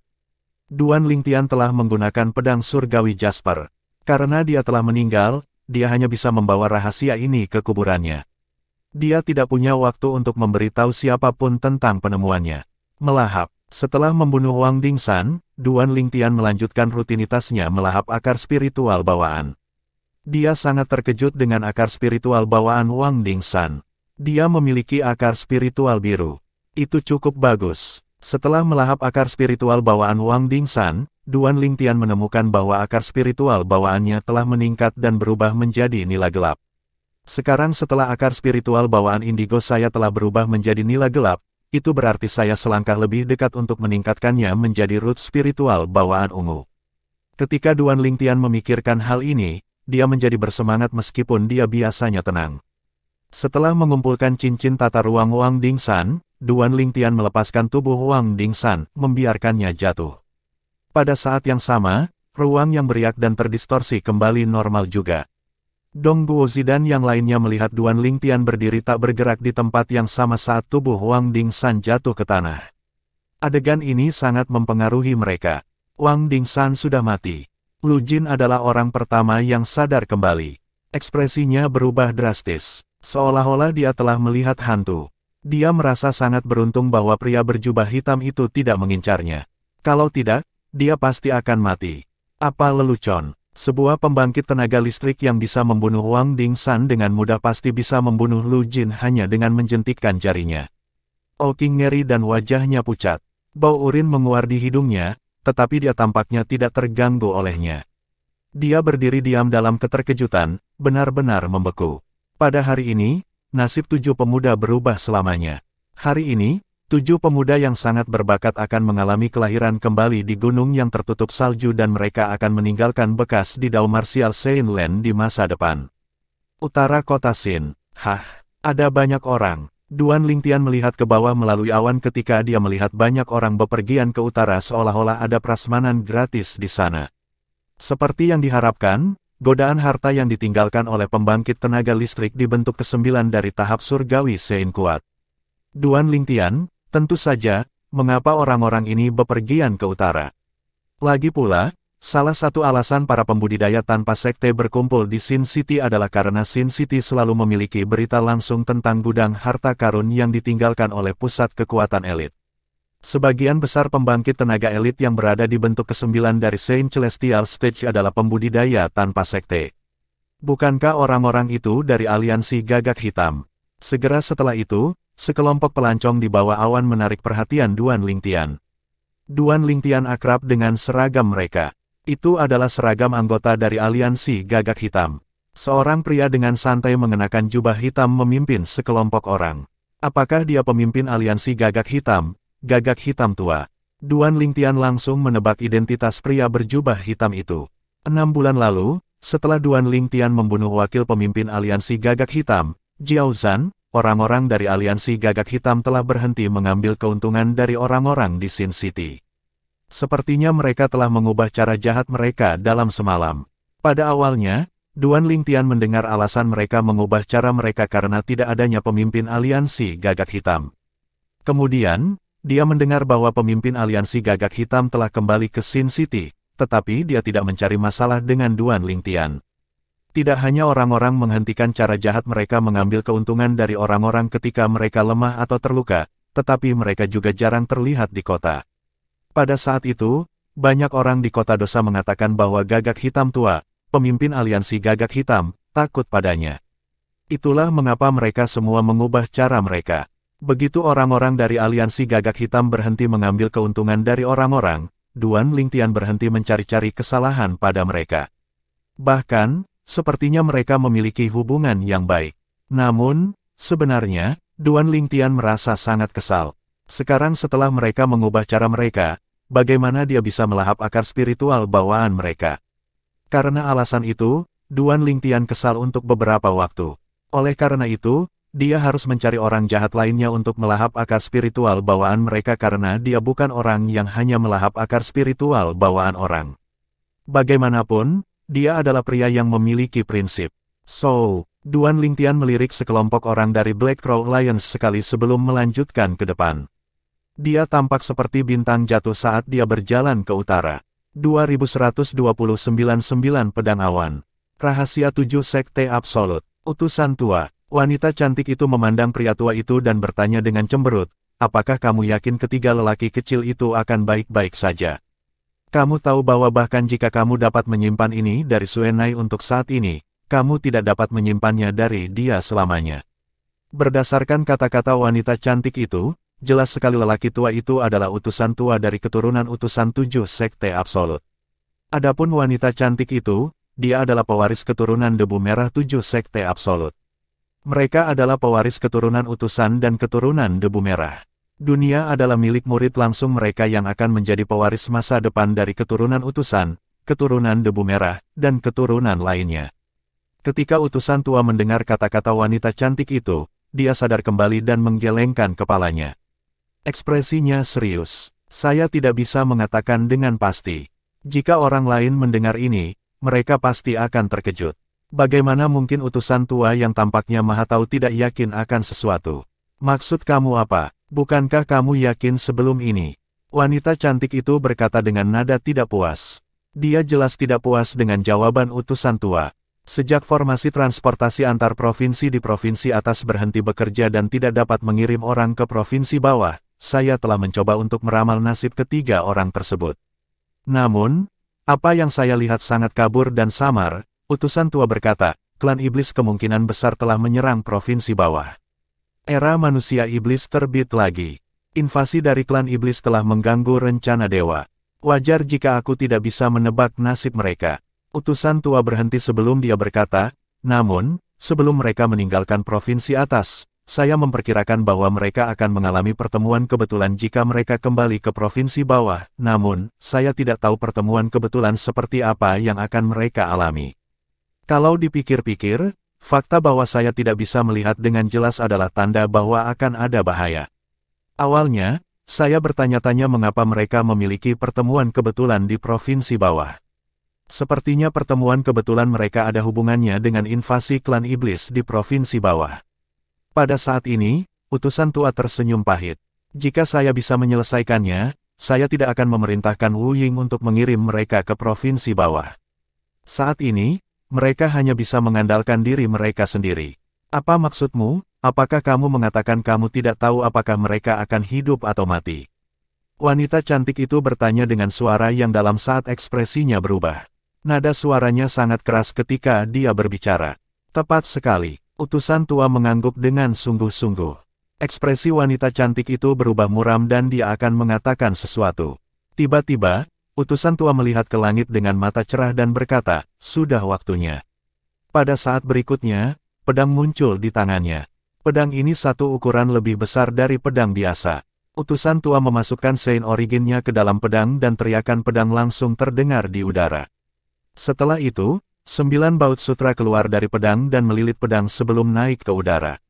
Duan Lingtian telah menggunakan pedang surgawi Jasper. Karena dia telah meninggal, dia hanya bisa membawa rahasia ini ke kuburannya. Dia tidak punya waktu untuk memberitahu siapapun tentang penemuannya. Melahap. Setelah membunuh Wang Dingshan, Duan Lingtian melanjutkan rutinitasnya melahap akar spiritual bawaan. Dia sangat terkejut dengan akar spiritual bawaan Wang Dingshan. Dia memiliki akar spiritual biru. Itu cukup bagus. Setelah melahap akar spiritual bawaan Wang Dingshan, Duan Lingtian menemukan bahwa akar spiritual bawaannya telah meningkat dan berubah menjadi nila gelap. Sekarang setelah akar spiritual bawaan indigo saya telah berubah menjadi nila gelap, itu berarti saya selangkah lebih dekat untuk meningkatkannya menjadi root spiritual bawaan ungu. Ketika Duan Lingtian memikirkan hal ini, dia menjadi bersemangat meskipun dia biasanya tenang. Setelah mengumpulkan cincin tata ruang Wang Dingshan, Duan Lingtian melepaskan tubuh Wang Dingshan, membiarkannya jatuh. Pada saat yang sama, ruang yang beriak dan terdistorsi kembali normal juga. Dong Guozi dan yang lainnya melihat Duan Lingtian berdiri tak bergerak di tempat yang sama saat tubuh Wang Dingshan jatuh ke tanah. Adegan ini sangat mempengaruhi mereka. Wang Dingshan sudah mati. Lu Jin adalah orang pertama yang sadar kembali. Ekspresinya berubah drastis, seolah-olah dia telah melihat hantu. Dia merasa sangat beruntung bahwa pria berjubah hitam itu tidak mengincarnya. Kalau tidak, dia pasti akan mati. Apa lelucon? Sebuah pembangkit tenaga listrik yang bisa membunuh Wang Dingshan dengan mudah pasti bisa membunuh Lu Jin hanya dengan menjentikkan jarinya. Oking ngeri dan wajahnya pucat. Bau urin menguar di hidungnya, tetapi dia tampaknya tidak terganggu olehnya. Dia berdiri diam dalam keterkejutan, benar-benar membeku. Pada hari ini, nasib 7 pemuda berubah selamanya. Hari ini, 7 pemuda yang sangat berbakat akan mengalami kelahiran kembali di gunung yang tertutup salju dan mereka akan meninggalkan bekas di Dao Martial Seinland di masa depan. Utara kota Xin. Ada banyak orang. Duan Lingtian melihat ke bawah melalui awan ketika dia melihat banyak orang bepergian ke utara seolah-olah ada prasmanan gratis di sana. Seperti yang diharapkan, godaan harta yang ditinggalkan oleh pembangkit tenaga listrik di bentuk ke-9 dari tahap surgawi Sein kuat. Duan Lingtian, tentu saja, mengapa orang-orang ini bepergian ke utara? Lagi pula, salah satu alasan para pembudidaya tanpa sekte berkumpul di Sin City adalah karena Sin City selalu memiliki berita langsung tentang gudang harta karun yang ditinggalkan oleh pusat kekuatan elit. Sebagian besar pembangkit tenaga elit yang berada di bentuk ke-9 dari Saint Celestial Stage adalah pembudidaya tanpa sekte. Bukankah orang-orang itu dari aliansi Gagak Hitam? Segera setelah itu, sekelompok pelancong di bawah awan menarik perhatian Duan Lingtian. Duan Lingtian akrab dengan seragam mereka. Itu adalah seragam anggota dari aliansi Gagak Hitam. Seorang pria dengan santai mengenakan jubah hitam memimpin sekelompok orang. Apakah dia pemimpin aliansi Gagak Hitam, Gagak Hitam tua? Duan Lingtian langsung menebak identitas pria berjubah hitam itu. 6 bulan lalu, setelah Duan Lingtian membunuh wakil pemimpin aliansi Gagak Hitam, Jiao Zhan, orang-orang dari aliansi Gagak Hitam telah berhenti mengambil keuntungan dari orang-orang di Sin City. Sepertinya mereka telah mengubah cara jahat mereka dalam semalam. Pada awalnya, Duan Lingtian mendengar alasan mereka mengubah cara mereka karena tidak adanya pemimpin aliansi Gagak Hitam. Kemudian, dia mendengar bahwa pemimpin aliansi Gagak Hitam telah kembali ke Sin City, tetapi dia tidak mencari masalah dengan Duan Lingtian. Tidak hanya orang-orang menghentikan cara jahat mereka mengambil keuntungan dari orang-orang ketika mereka lemah atau terluka, tetapi mereka juga jarang terlihat di kota. Pada saat itu, banyak orang di kota dosa mengatakan bahwa Gagak Hitam tua, pemimpin aliansi Gagak Hitam, takut padanya. Itulah mengapa mereka semua mengubah cara mereka. Begitu orang-orang dari aliansi Gagak Hitam berhenti mengambil keuntungan dari orang-orang, Duan Lingtian berhenti mencari-cari kesalahan pada mereka. Bahkan, sepertinya mereka memiliki hubungan yang baik. Namun, sebenarnya, Duan Lingtian merasa sangat kesal. Sekarang setelah mereka mengubah cara mereka, bagaimana dia bisa melahap akar spiritual bawaan mereka? Karena alasan itu, Duan Lingtian kesal untuk beberapa waktu. Oleh karena itu, dia harus mencari orang jahat lainnya untuk melahap akar spiritual bawaan mereka karena dia bukan orang yang hanya melahap akar spiritual bawaan orang. Bagaimanapun, dia adalah pria yang memiliki prinsip. So, Duan Lingtian melirik sekelompok orang dari Black Crow Alliance sekali sebelum melanjutkan ke depan. Dia tampak seperti bintang jatuh saat dia berjalan ke utara. 2129 pedang awan. Rahasia 7 Sekte Absolut. Utusan tua. Wanita cantik itu memandang pria tua itu dan bertanya dengan cemberut, apakah kamu yakin ketiga lelaki kecil itu akan baik-baik saja? Kamu tahu bahwa bahkan jika kamu dapat menyimpan ini dari Suenai untuk saat ini, kamu tidak dapat menyimpannya dari dia selamanya. Berdasarkan kata-kata wanita cantik itu, jelas sekali lelaki tua itu adalah utusan tua dari keturunan utusan 7 Sekte Absolut. Adapun wanita cantik itu, dia adalah pewaris keturunan debu merah 7 Sekte Absolut. Mereka adalah pewaris keturunan utusan dan keturunan debu merah. Dunia adalah milik murid langsung mereka yang akan menjadi pewaris masa depan dari keturunan utusan, keturunan debu merah, dan keturunan lainnya. Ketika utusan tua mendengar kata-kata wanita cantik itu, dia sadar kembali dan menggelengkan kepalanya. Ekspresinya serius. Saya tidak bisa mengatakan dengan pasti. Jika orang lain mendengar ini, mereka pasti akan terkejut. Bagaimana mungkin utusan tua yang tampaknya maha tahu tidak yakin akan sesuatu? Maksud kamu apa? Bukankah kamu yakin sebelum ini? Wanita cantik itu berkata dengan nada tidak puas. Dia jelas tidak puas dengan jawaban utusan tua. Sejak formasi transportasi antar provinsi di provinsi atas berhenti bekerja dan tidak dapat mengirim orang ke provinsi bawah, saya telah mencoba untuk meramal nasib ketiga orang tersebut. Namun, apa yang saya lihat sangat kabur dan samar. Utusan tua berkata, klan iblis kemungkinan besar telah menyerang provinsi bawah. Era manusia iblis terbit lagi. Invasi dari klan iblis telah mengganggu rencana dewa. Wajar jika aku tidak bisa menebak nasib mereka. Utusan tua berhenti sebelum dia berkata, namun, sebelum mereka meninggalkan provinsi atas, saya memperkirakan bahwa mereka akan mengalami pertemuan kebetulan jika mereka kembali ke provinsi bawah. Namun, saya tidak tahu pertemuan kebetulan seperti apa yang akan mereka alami. Kalau dipikir-pikir, fakta bahwa saya tidak bisa melihat dengan jelas adalah tanda bahwa akan ada bahaya. Awalnya, saya bertanya-tanya mengapa mereka memiliki pertemuan kebetulan di provinsi bawah. Sepertinya pertemuan kebetulan mereka ada hubungannya dengan invasi klan iblis di provinsi bawah. Pada saat ini, utusan tua tersenyum pahit. Jika saya bisa menyelesaikannya, saya tidak akan memerintahkan Wu Ying untuk mengirim mereka ke provinsi bawah. Saat ini, mereka hanya bisa mengandalkan diri mereka sendiri. Apa maksudmu? Apakah kamu mengatakan kamu tidak tahu apakah mereka akan hidup atau mati? Wanita cantik itu bertanya dengan suara yang dalam saat ekspresinya berubah. Nada suaranya sangat keras ketika dia berbicara. Tepat sekali, utusan tua mengangguk dengan sungguh-sungguh. Ekspresi wanita cantik itu berubah muram dan dia akan mengatakan sesuatu. Tiba-tiba, utusan tua melihat ke langit dengan mata cerah dan berkata, sudah waktunya. Pada saat berikutnya, pedang muncul di tangannya. Pedang ini satu ukuran lebih besar dari pedang biasa. Utusan tua memasukkan sein originnya ke dalam pedang dan teriakan pedang langsung terdengar di udara. Setelah itu, 9 baut sutra keluar dari pedang dan melilit pedang sebelum naik ke udara.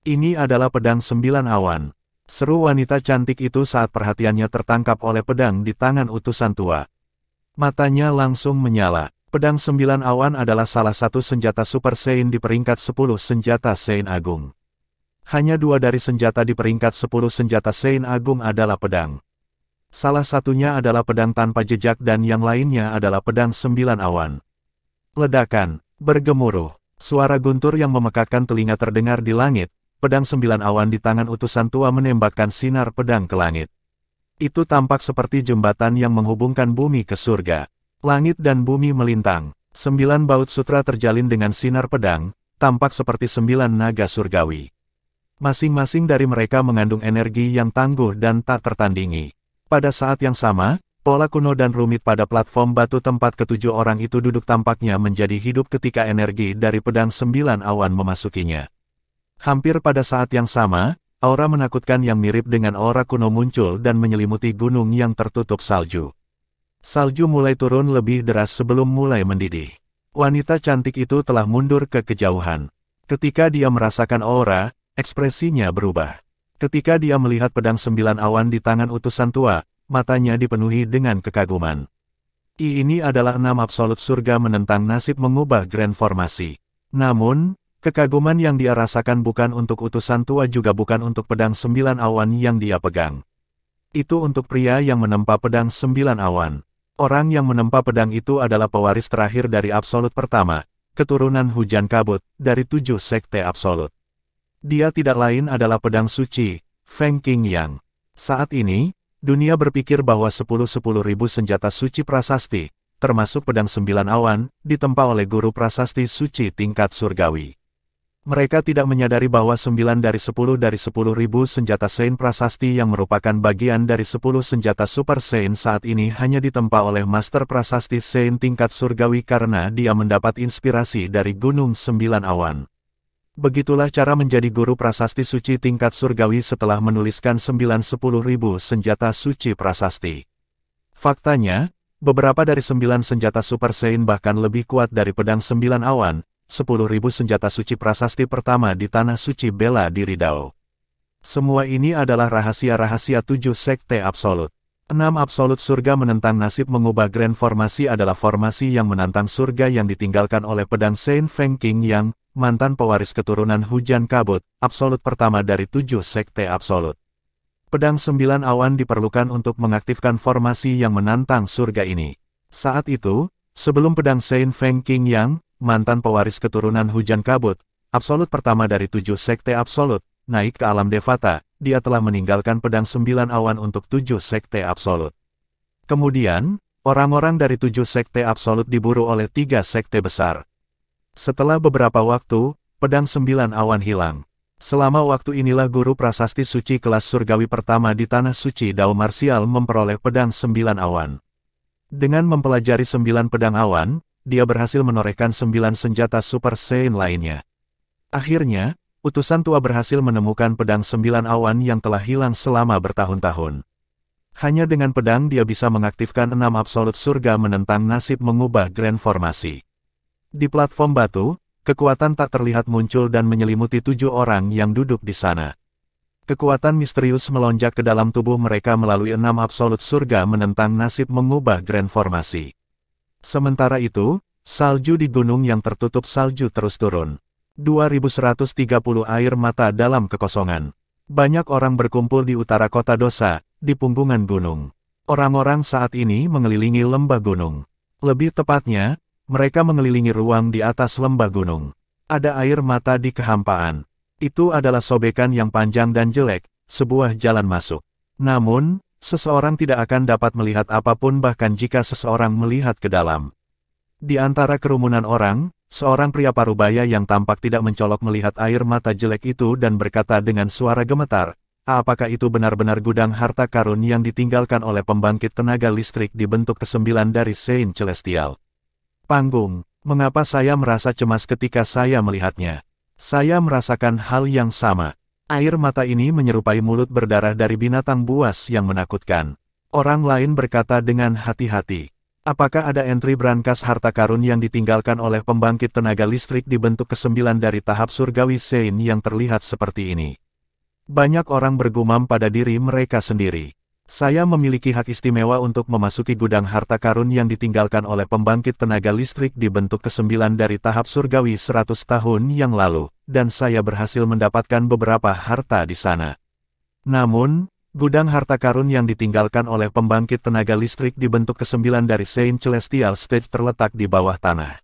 Ini adalah pedang 9 awan. Seru wanita cantik itu saat perhatiannya tertangkap oleh pedang di tangan utusan tua. Matanya langsung menyala. Pedang 9 awan adalah salah satu senjata Super Sein di peringkat 10 senjata Sein Agung. Hanya 2 dari senjata di peringkat 10 senjata Sein Agung adalah pedang. Salah satunya adalah pedang tanpa jejak dan yang lainnya adalah pedang 9 awan. Ledakan, bergemuruh, suara guntur yang memekakkan telinga terdengar di langit. Pedang 9 awan di tangan utusan tua menembakkan sinar pedang ke langit. Itu tampak seperti jembatan yang menghubungkan bumi ke surga. Langit dan bumi melintang. 9 baut sutra terjalin dengan sinar pedang, tampak seperti 9 naga surgawi. Masing-masing dari mereka mengandung energi yang tangguh dan tak tertandingi. Pada saat yang sama, pola kuno dan rumit pada platform batu tempat ketujuh orang itu duduk tampaknya menjadi hidup ketika energi dari pedang 9 awan memasukinya. Hampir pada saat yang sama, aura menakutkan yang mirip dengan aura kuno muncul dan menyelimuti gunung yang tertutup salju. Salju mulai turun lebih deras sebelum mulai mendidih. Wanita cantik itu telah mundur ke kejauhan. Ketika dia merasakan aura, ekspresinya berubah. Ketika dia melihat pedang 9 awan di tangan utusan tua, matanya dipenuhi dengan kekaguman. Ini adalah 6 absolut surga menentang nasib mengubah grand formasi. Namun, kekaguman yang dia rasakan bukan untuk utusan tua juga bukan untuk pedang 9 awan yang dia pegang. Itu untuk pria yang menempa pedang 9 awan. Orang yang menempa pedang itu adalah pewaris terakhir dari absolut pertama, keturunan hujan kabut, dari 7 sekte absolut. Dia tidak lain adalah pedang suci, Feng Qingyang. Saat ini, dunia berpikir bahwa 10.000 senjata suci prasasti, termasuk pedang 9 awan, ditempa oleh guru prasasti suci tingkat surgawi. Mereka tidak menyadari bahwa 9 dari 10.000 senjata Sein prasasti yang merupakan bagian dari 10 senjata Super Sein saat ini hanya ditempa oleh Master Prasasti Sein tingkat surgawi karena dia mendapat inspirasi dari Gunung 9 Awan. Begitulah cara menjadi guru prasasti suci tingkat surgawi setelah menuliskan 9-10 ribu senjata suci prasasti. Faktanya, beberapa dari 9 senjata Super Sein bahkan lebih kuat dari pedang 9 awan, 10.000 senjata suci prasasti pertama di Tanah Suci Bela Diri Dao. Semua ini adalah rahasia-rahasia 7 sekte absolut. 6 absolut surga menentang nasib mengubah Grand Formasi adalah formasi yang menantang surga yang ditinggalkan oleh pedang Saint Feng King yang, mantan pewaris keturunan hujan kabut, absolut pertama dari 7 sekte absolut. Pedang 9 awan diperlukan untuk mengaktifkan formasi yang menantang surga ini. Saat itu, sebelum pedang Saint Feng King yang, mantan pewaris keturunan hujan kabut, absolut pertama dari 7 sekte absolut, naik ke alam Devata, dia telah meninggalkan pedang 9 awan untuk 7 sekte absolut. Kemudian, orang-orang dari 7 sekte absolut diburu oleh 3 sekte besar. Setelah beberapa waktu, pedang 9 awan hilang. Selama waktu inilah guru prasasti suci kelas surgawi pertama di Tanah Suci Dao Marsial memperoleh pedang 9 awan. Dengan mempelajari 9 pedang awan, dia berhasil menorehkan 9 senjata Super Saiyan lainnya. Akhirnya, utusan tua berhasil menemukan pedang 9 awan yang telah hilang selama bertahun-tahun. Hanya dengan pedang dia bisa mengaktifkan 6 absolut surga menentang nasib mengubah Grand Formasi. Di platform batu, kekuatan tak terlihat muncul dan menyelimuti 7 orang yang duduk di sana. Kekuatan misterius melonjak ke dalam tubuh mereka melalui 6 absolut surga menentang nasib mengubah Grand Formasi. Sementara itu, salju di gunung yang tertutup salju terus turun. 2130 air mata dalam kekosongan. Banyak orang berkumpul di utara kota Dosa, di punggungan gunung. Orang-orang saat ini mengelilingi lembah gunung. Lebih tepatnya, mereka mengelilingi ruang di atas lembah gunung. Ada air mata di kehampaan. Itu adalah sobekan yang panjang dan jelek, sebuah jalan masuk. Namun, seseorang tidak akan dapat melihat apapun bahkan jika seseorang melihat ke dalam. Di antara kerumunan orang, seorang pria parubaya yang tampak tidak mencolok melihat air mata jelek itu dan berkata dengan suara gemetar, apakah itu benar-benar gudang harta karun yang ditinggalkan oleh pembangkit tenaga listrik di bentuk ke-9 dari Saint Celestial? Panggung, mengapa saya merasa cemas ketika saya melihatnya? Saya merasakan hal yang sama. Air mata ini menyerupai mulut berdarah dari binatang buas yang menakutkan. Orang lain berkata dengan hati-hati. Apakah ada entry brankas harta karun yang ditinggalkan oleh pembangkit tenaga listrik di bentuk ke-9 dari tahap surgawi Saint yang terlihat seperti ini? Banyak orang bergumam pada diri mereka sendiri. Saya memiliki hak istimewa untuk memasuki gudang harta karun yang ditinggalkan oleh pembangkit tenaga listrik di bentuk ke-9 dari tahap surgawi 100 tahun yang lalu, dan saya berhasil mendapatkan beberapa harta di sana. Namun, gudang harta karun yang ditinggalkan oleh pembangkit tenaga listrik di bentuk ke-9 dari Saint Celestial Stage terletak di bawah tanah.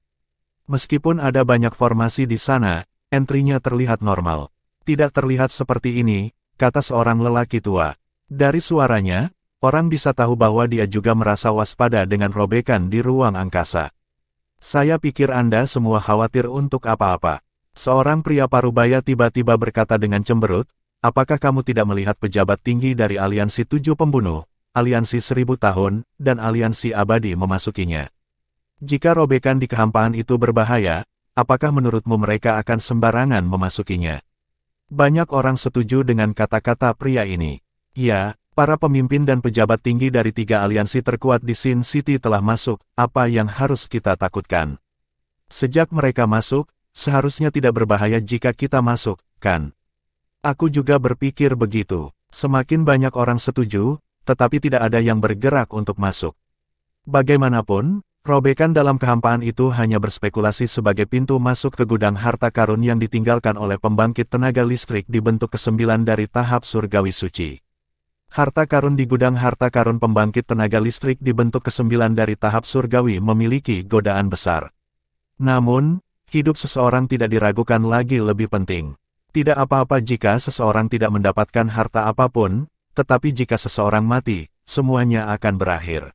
Meskipun ada banyak formasi di sana, entry-nya terlihat normal. Tidak terlihat seperti ini, kata seorang lelaki tua. Dari suaranya, orang bisa tahu bahwa dia juga merasa waspada dengan robekan di ruang angkasa. Saya pikir Anda semua khawatir untuk apa-apa. Seorang pria parubaya tiba-tiba berkata dengan cemberut, apakah kamu tidak melihat pejabat tinggi dari aliansi 7 pembunuh, aliansi 1000 tahun, dan aliansi abadi memasukinya? Jika robekan di kehampaan itu berbahaya, apakah menurutmu mereka akan sembarangan memasukinya? Banyak orang setuju dengan kata-kata pria ini. Ya, para pemimpin dan pejabat tinggi dari 3 aliansi terkuat di Sin City telah masuk, apa yang harus kita takutkan? Sejak mereka masuk, seharusnya tidak berbahaya jika kita masuk, kan? Aku juga berpikir begitu. Semakin banyak orang setuju, tetapi tidak ada yang bergerak untuk masuk. Bagaimanapun, robekan dalam kehampaan itu hanya berspekulasi sebagai pintu masuk ke gudang harta karun yang ditinggalkan oleh pembangkit tenaga listrik di bentuk ke-9 dari tahap surgawi suci. Harta karun di gudang harta karun pembangkit tenaga listrik di bentuk ke-9 dari tahap surgawi memiliki godaan besar. Namun, hidup seseorang tidak diragukan lagi lebih penting. Tidak apa-apa jika seseorang tidak mendapatkan harta apapun, tetapi jika seseorang mati, semuanya akan berakhir.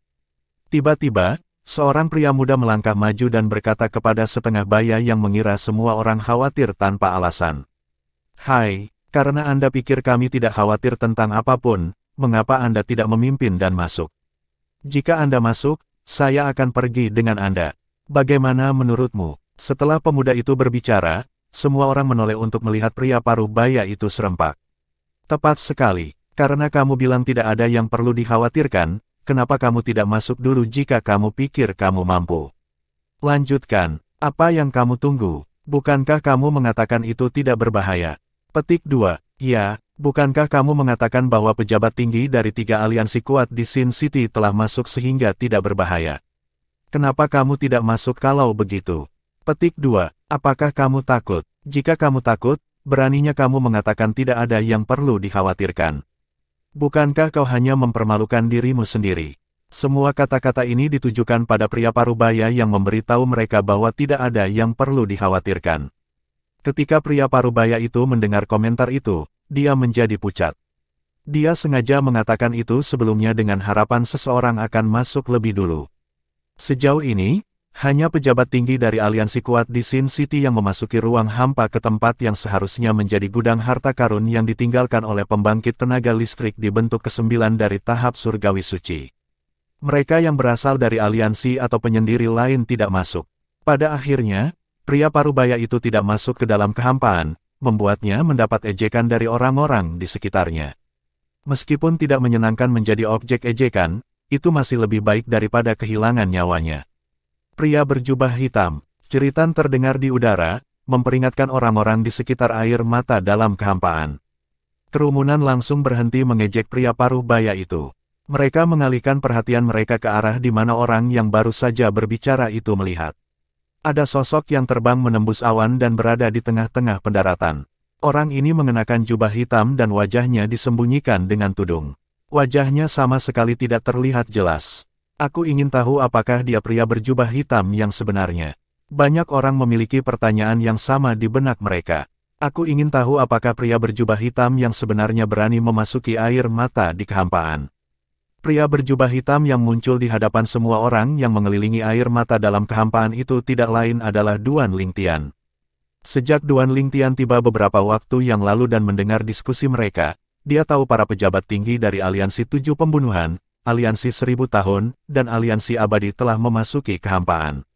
Tiba-tiba, seorang pria muda melangkah maju dan berkata kepada setengah baya yang mengira semua orang khawatir tanpa alasan. Hai, karena Anda pikir kami tidak khawatir tentang apapun, mengapa Anda tidak memimpin dan masuk? Jika Anda masuk, saya akan pergi dengan Anda. Bagaimana menurutmu? Setelah pemuda itu berbicara, semua orang menoleh untuk melihat pria parubaya itu serempak. Tepat sekali, karena kamu bilang tidak ada yang perlu dikhawatirkan, kenapa kamu tidak masuk dulu jika kamu pikir kamu mampu? Lanjutkan, apa yang kamu tunggu? Bukankah kamu mengatakan itu tidak berbahaya? Petik 2. Ya, Bukankah kamu mengatakan bahwa pejabat tinggi dari 3 aliansi kuat di Sin City telah masuk sehingga tidak berbahaya? Kenapa kamu tidak masuk kalau begitu? Petik 2. Apakah kamu takut? Jika kamu takut, beraninya kamu mengatakan tidak ada yang perlu dikhawatirkan. Bukankah kau hanya mempermalukan dirimu sendiri? Semua kata-kata ini ditujukan pada pria parubaya yang memberitahu mereka bahwa tidak ada yang perlu dikhawatirkan. Ketika pria parubaya itu mendengar komentar itu, dia menjadi pucat. Dia sengaja mengatakan itu sebelumnya dengan harapan seseorang akan masuk lebih dulu. Sejauh ini, hanya pejabat tinggi dari aliansi kuat di Sin City yang memasuki ruang hampa ke tempat yang seharusnya menjadi gudang harta karun yang ditinggalkan oleh pembangkit tenaga listrik di bentuk ke-9 dari tahap surgawi suci. Mereka yang berasal dari aliansi atau penyendiri lain tidak masuk. Pada akhirnya, pria parubaya itu tidak masuk ke dalam kehampaan, membuatnya mendapat ejekan dari orang-orang di sekitarnya. Meskipun tidak menyenangkan menjadi objek ejekan, itu masih lebih baik daripada kehilangan nyawanya. Pria berjubah hitam, jeritan terdengar di udara, memperingatkan orang-orang di sekitar air mata dalam kehampaan. Kerumunan langsung berhenti mengejek pria parubaya itu. Mereka mengalihkan perhatian mereka ke arah di mana orang yang baru saja berbicara itu melihat. Ada sosok yang terbang menembus awan dan berada di tengah-tengah pendaratan. Orang ini mengenakan jubah hitam dan wajahnya disembunyikan dengan tudung. Wajahnya sama sekali tidak terlihat jelas. Aku ingin tahu apakah dia pria berjubah hitam yang sebenarnya. Banyak orang memiliki pertanyaan yang sama di benak mereka. Aku ingin tahu apakah pria berjubah hitam yang sebenarnya berani memasuki air mata di kehampaan. Pria berjubah hitam yang muncul di hadapan semua orang yang mengelilingi air mata dalam kehampaan itu tidak lain adalah Duan Lingtian. Sejak Duan Lingtian tiba beberapa waktu yang lalu dan mendengar diskusi mereka, dia tahu para pejabat tinggi dari Aliansi 7 Pembunuhan, Aliansi 1000 Tahun, dan Aliansi Abadi telah memasuki kehampaan.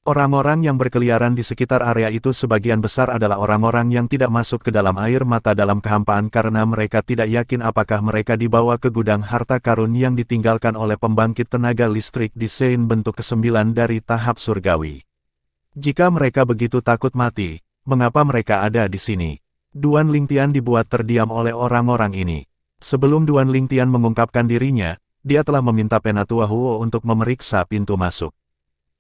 Orang-orang yang berkeliaran di sekitar area itu sebagian besar adalah orang-orang yang tidak masuk ke dalam air mata dalam kehampaan karena mereka tidak yakin apakah mereka dibawa ke gudang harta karun yang ditinggalkan oleh pembangkit tenaga listrik di Sein bentuk ke-9 dari tahap surgawi. Jika mereka begitu takut mati, mengapa mereka ada di sini? Duan Lingtian dibuat terdiam oleh orang-orang ini. Sebelum Duan Lingtian mengungkapkan dirinya, dia telah meminta Penatua Huo untuk memeriksa pintu masuk.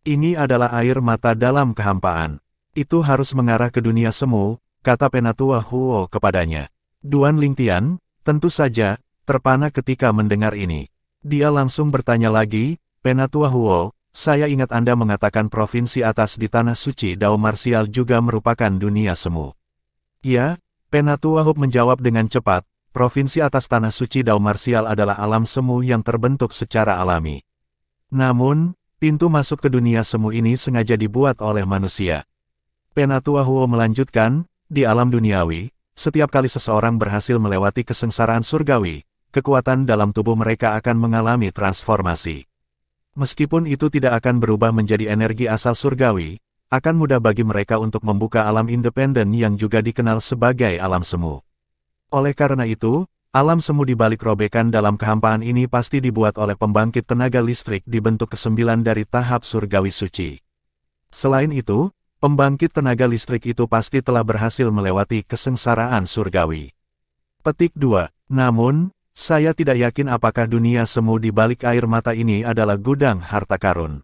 Ini adalah air mata dalam kehampaan. Itu harus mengarah ke dunia semu, kata Penatua Huo kepadanya. Duan Lingtian, tentu saja, terpana ketika mendengar ini. Dia langsung bertanya lagi, Penatua Huo, saya ingat Anda mengatakan provinsi atas di Tanah Suci Dao Marsial juga merupakan dunia semu. Ya, Penatua Huo menjawab dengan cepat, provinsi atas Tanah Suci Dao Marsial adalah alam semu yang terbentuk secara alami. Namun, pintu masuk ke dunia semu ini sengaja dibuat oleh manusia. Penatua Huo melanjutkan, di alam duniawi, setiap kali seseorang berhasil melewati kesengsaraan surgawi, kekuatan dalam tubuh mereka akan mengalami transformasi. Meskipun itu tidak akan berubah menjadi energi asal surgawi, akan mudah bagi mereka untuk membuka alam independen yang juga dikenal sebagai alam semu. Oleh karena itu, alam semu di balik robekan dalam kehampaan ini pasti dibuat oleh pembangkit tenaga listrik di bentuk ke-9 dari tahap surgawi suci. Selain itu, pembangkit tenaga listrik itu pasti telah berhasil melewati kesengsaraan surgawi. Petik 2. Namun, saya tidak yakin apakah dunia semu di balik air mata ini adalah gudang harta karun.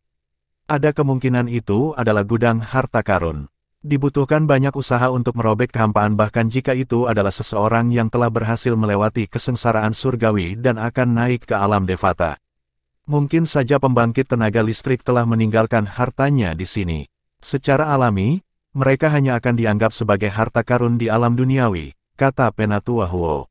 Ada kemungkinan itu adalah gudang harta karun. Dibutuhkan banyak usaha untuk merobek kehampaan bahkan jika itu adalah seseorang yang telah berhasil melewati kesengsaraan surgawi dan akan naik ke alam devata. Mungkin saja pembangkit tenaga listrik telah meninggalkan hartanya di sini. Secara alami, mereka hanya akan dianggap sebagai harta karun di alam duniawi, kata Penatua Huo.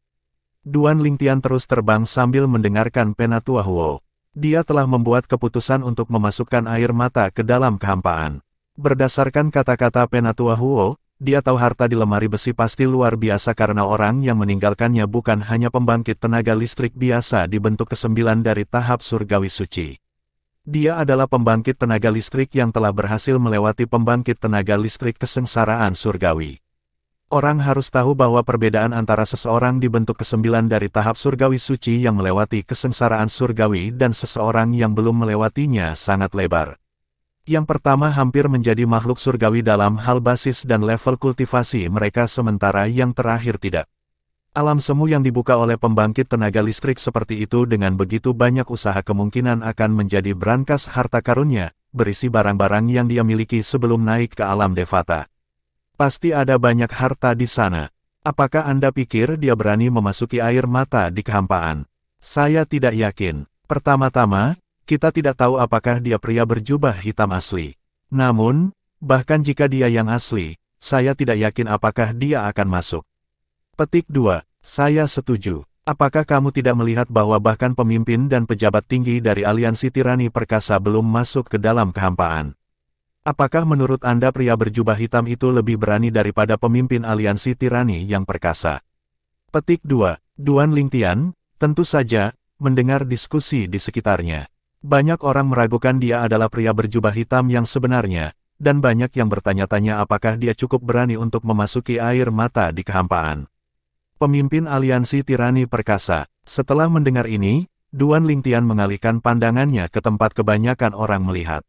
Duan Lingtian terus terbang sambil mendengarkan Penatua Huo. Dia telah membuat keputusan untuk memasukkan air mata ke dalam kehampaan. Berdasarkan kata-kata Penatua Huo, dia tahu harta di lemari besi pasti luar biasa karena orang yang meninggalkannya bukan hanya pembangkit tenaga listrik biasa di bentuk ke-9 dari tahap surgawi suci. Dia adalah pembangkit tenaga listrik yang telah berhasil melewati pembangkit tenaga listrik kesengsaraan surgawi. Orang harus tahu bahwa perbedaan antara seseorang di bentuk ke-9 dari tahap surgawi suci yang melewati kesengsaraan surgawi dan seseorang yang belum melewatinya sangat lebar. Yang pertama hampir menjadi makhluk surgawi dalam hal basis dan level kultivasi mereka sementara yang terakhir tidak. Alam semu yang dibuka oleh pembangkit tenaga listrik seperti itu dengan begitu banyak usaha kemungkinan akan menjadi brankas harta karunnya, berisi barang-barang yang dia miliki sebelum naik ke alam Devata. Pasti ada banyak harta di sana. Apakah Anda pikir dia berani memasuki air mata di kehampaan? Saya tidak yakin. Pertama-tama, kita tidak tahu apakah dia pria berjubah hitam asli. Namun, bahkan jika dia yang asli, saya tidak yakin apakah dia akan masuk. Petik 2. Saya setuju. Apakah kamu tidak melihat bahwa bahkan pemimpin dan pejabat tinggi dari aliansi tirani perkasa belum masuk ke dalam kehampaan? Apakah menurut Anda pria berjubah hitam itu lebih berani daripada pemimpin aliansi tirani yang perkasa? Petik 2. Duan Lingtian, tentu saja, mendengar diskusi di sekitarnya. Banyak orang meragukan dia adalah pria berjubah hitam yang sebenarnya, dan banyak yang bertanya-tanya apakah dia cukup berani untuk memasuki air mata di kehampaan. Pemimpin aliansi tirani perkasa. Setelah mendengar ini, Duan Lingtian mengalihkan pandangannya ke tempat kebanyakan orang melihat.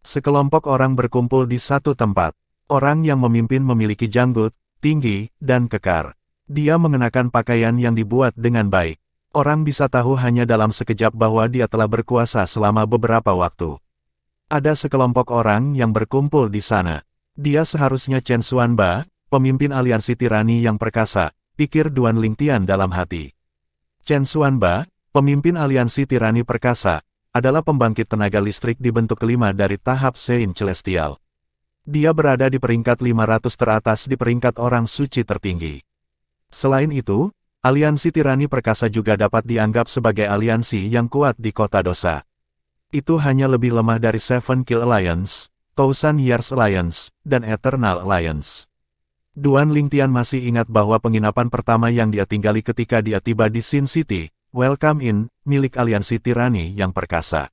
Sekelompok orang berkumpul di satu tempat. Orang yang memimpin memiliki janggut, tinggi, dan kekar. Dia mengenakan pakaian yang dibuat dengan baik. Orang bisa tahu hanya dalam sekejap bahwa dia telah berkuasa selama beberapa waktu. Ada sekelompok orang yang berkumpul di sana. Dia seharusnya Chen Xuanba, pemimpin aliansi tirani yang perkasa, pikir Duan Lingtian dalam hati. Chen Xuanba, pemimpin aliansi tirani perkasa, adalah pembangkit tenaga listrik di bentuk kelima dari tahap Sein Celestial. Dia berada di peringkat 500 teratas di peringkat orang suci tertinggi. Selain itu, aliansi tirani perkasa juga dapat dianggap sebagai aliansi yang kuat di kota dosa. Itu hanya lebih lemah dari Seven Kill Alliance, Thousand Years Alliance, dan Eternal Alliance. Duan Lingtian masih ingat bahwa penginapan pertama yang dia tinggali ketika dia tiba di Sin City, Welcome Inn, milik aliansi tirani yang perkasa.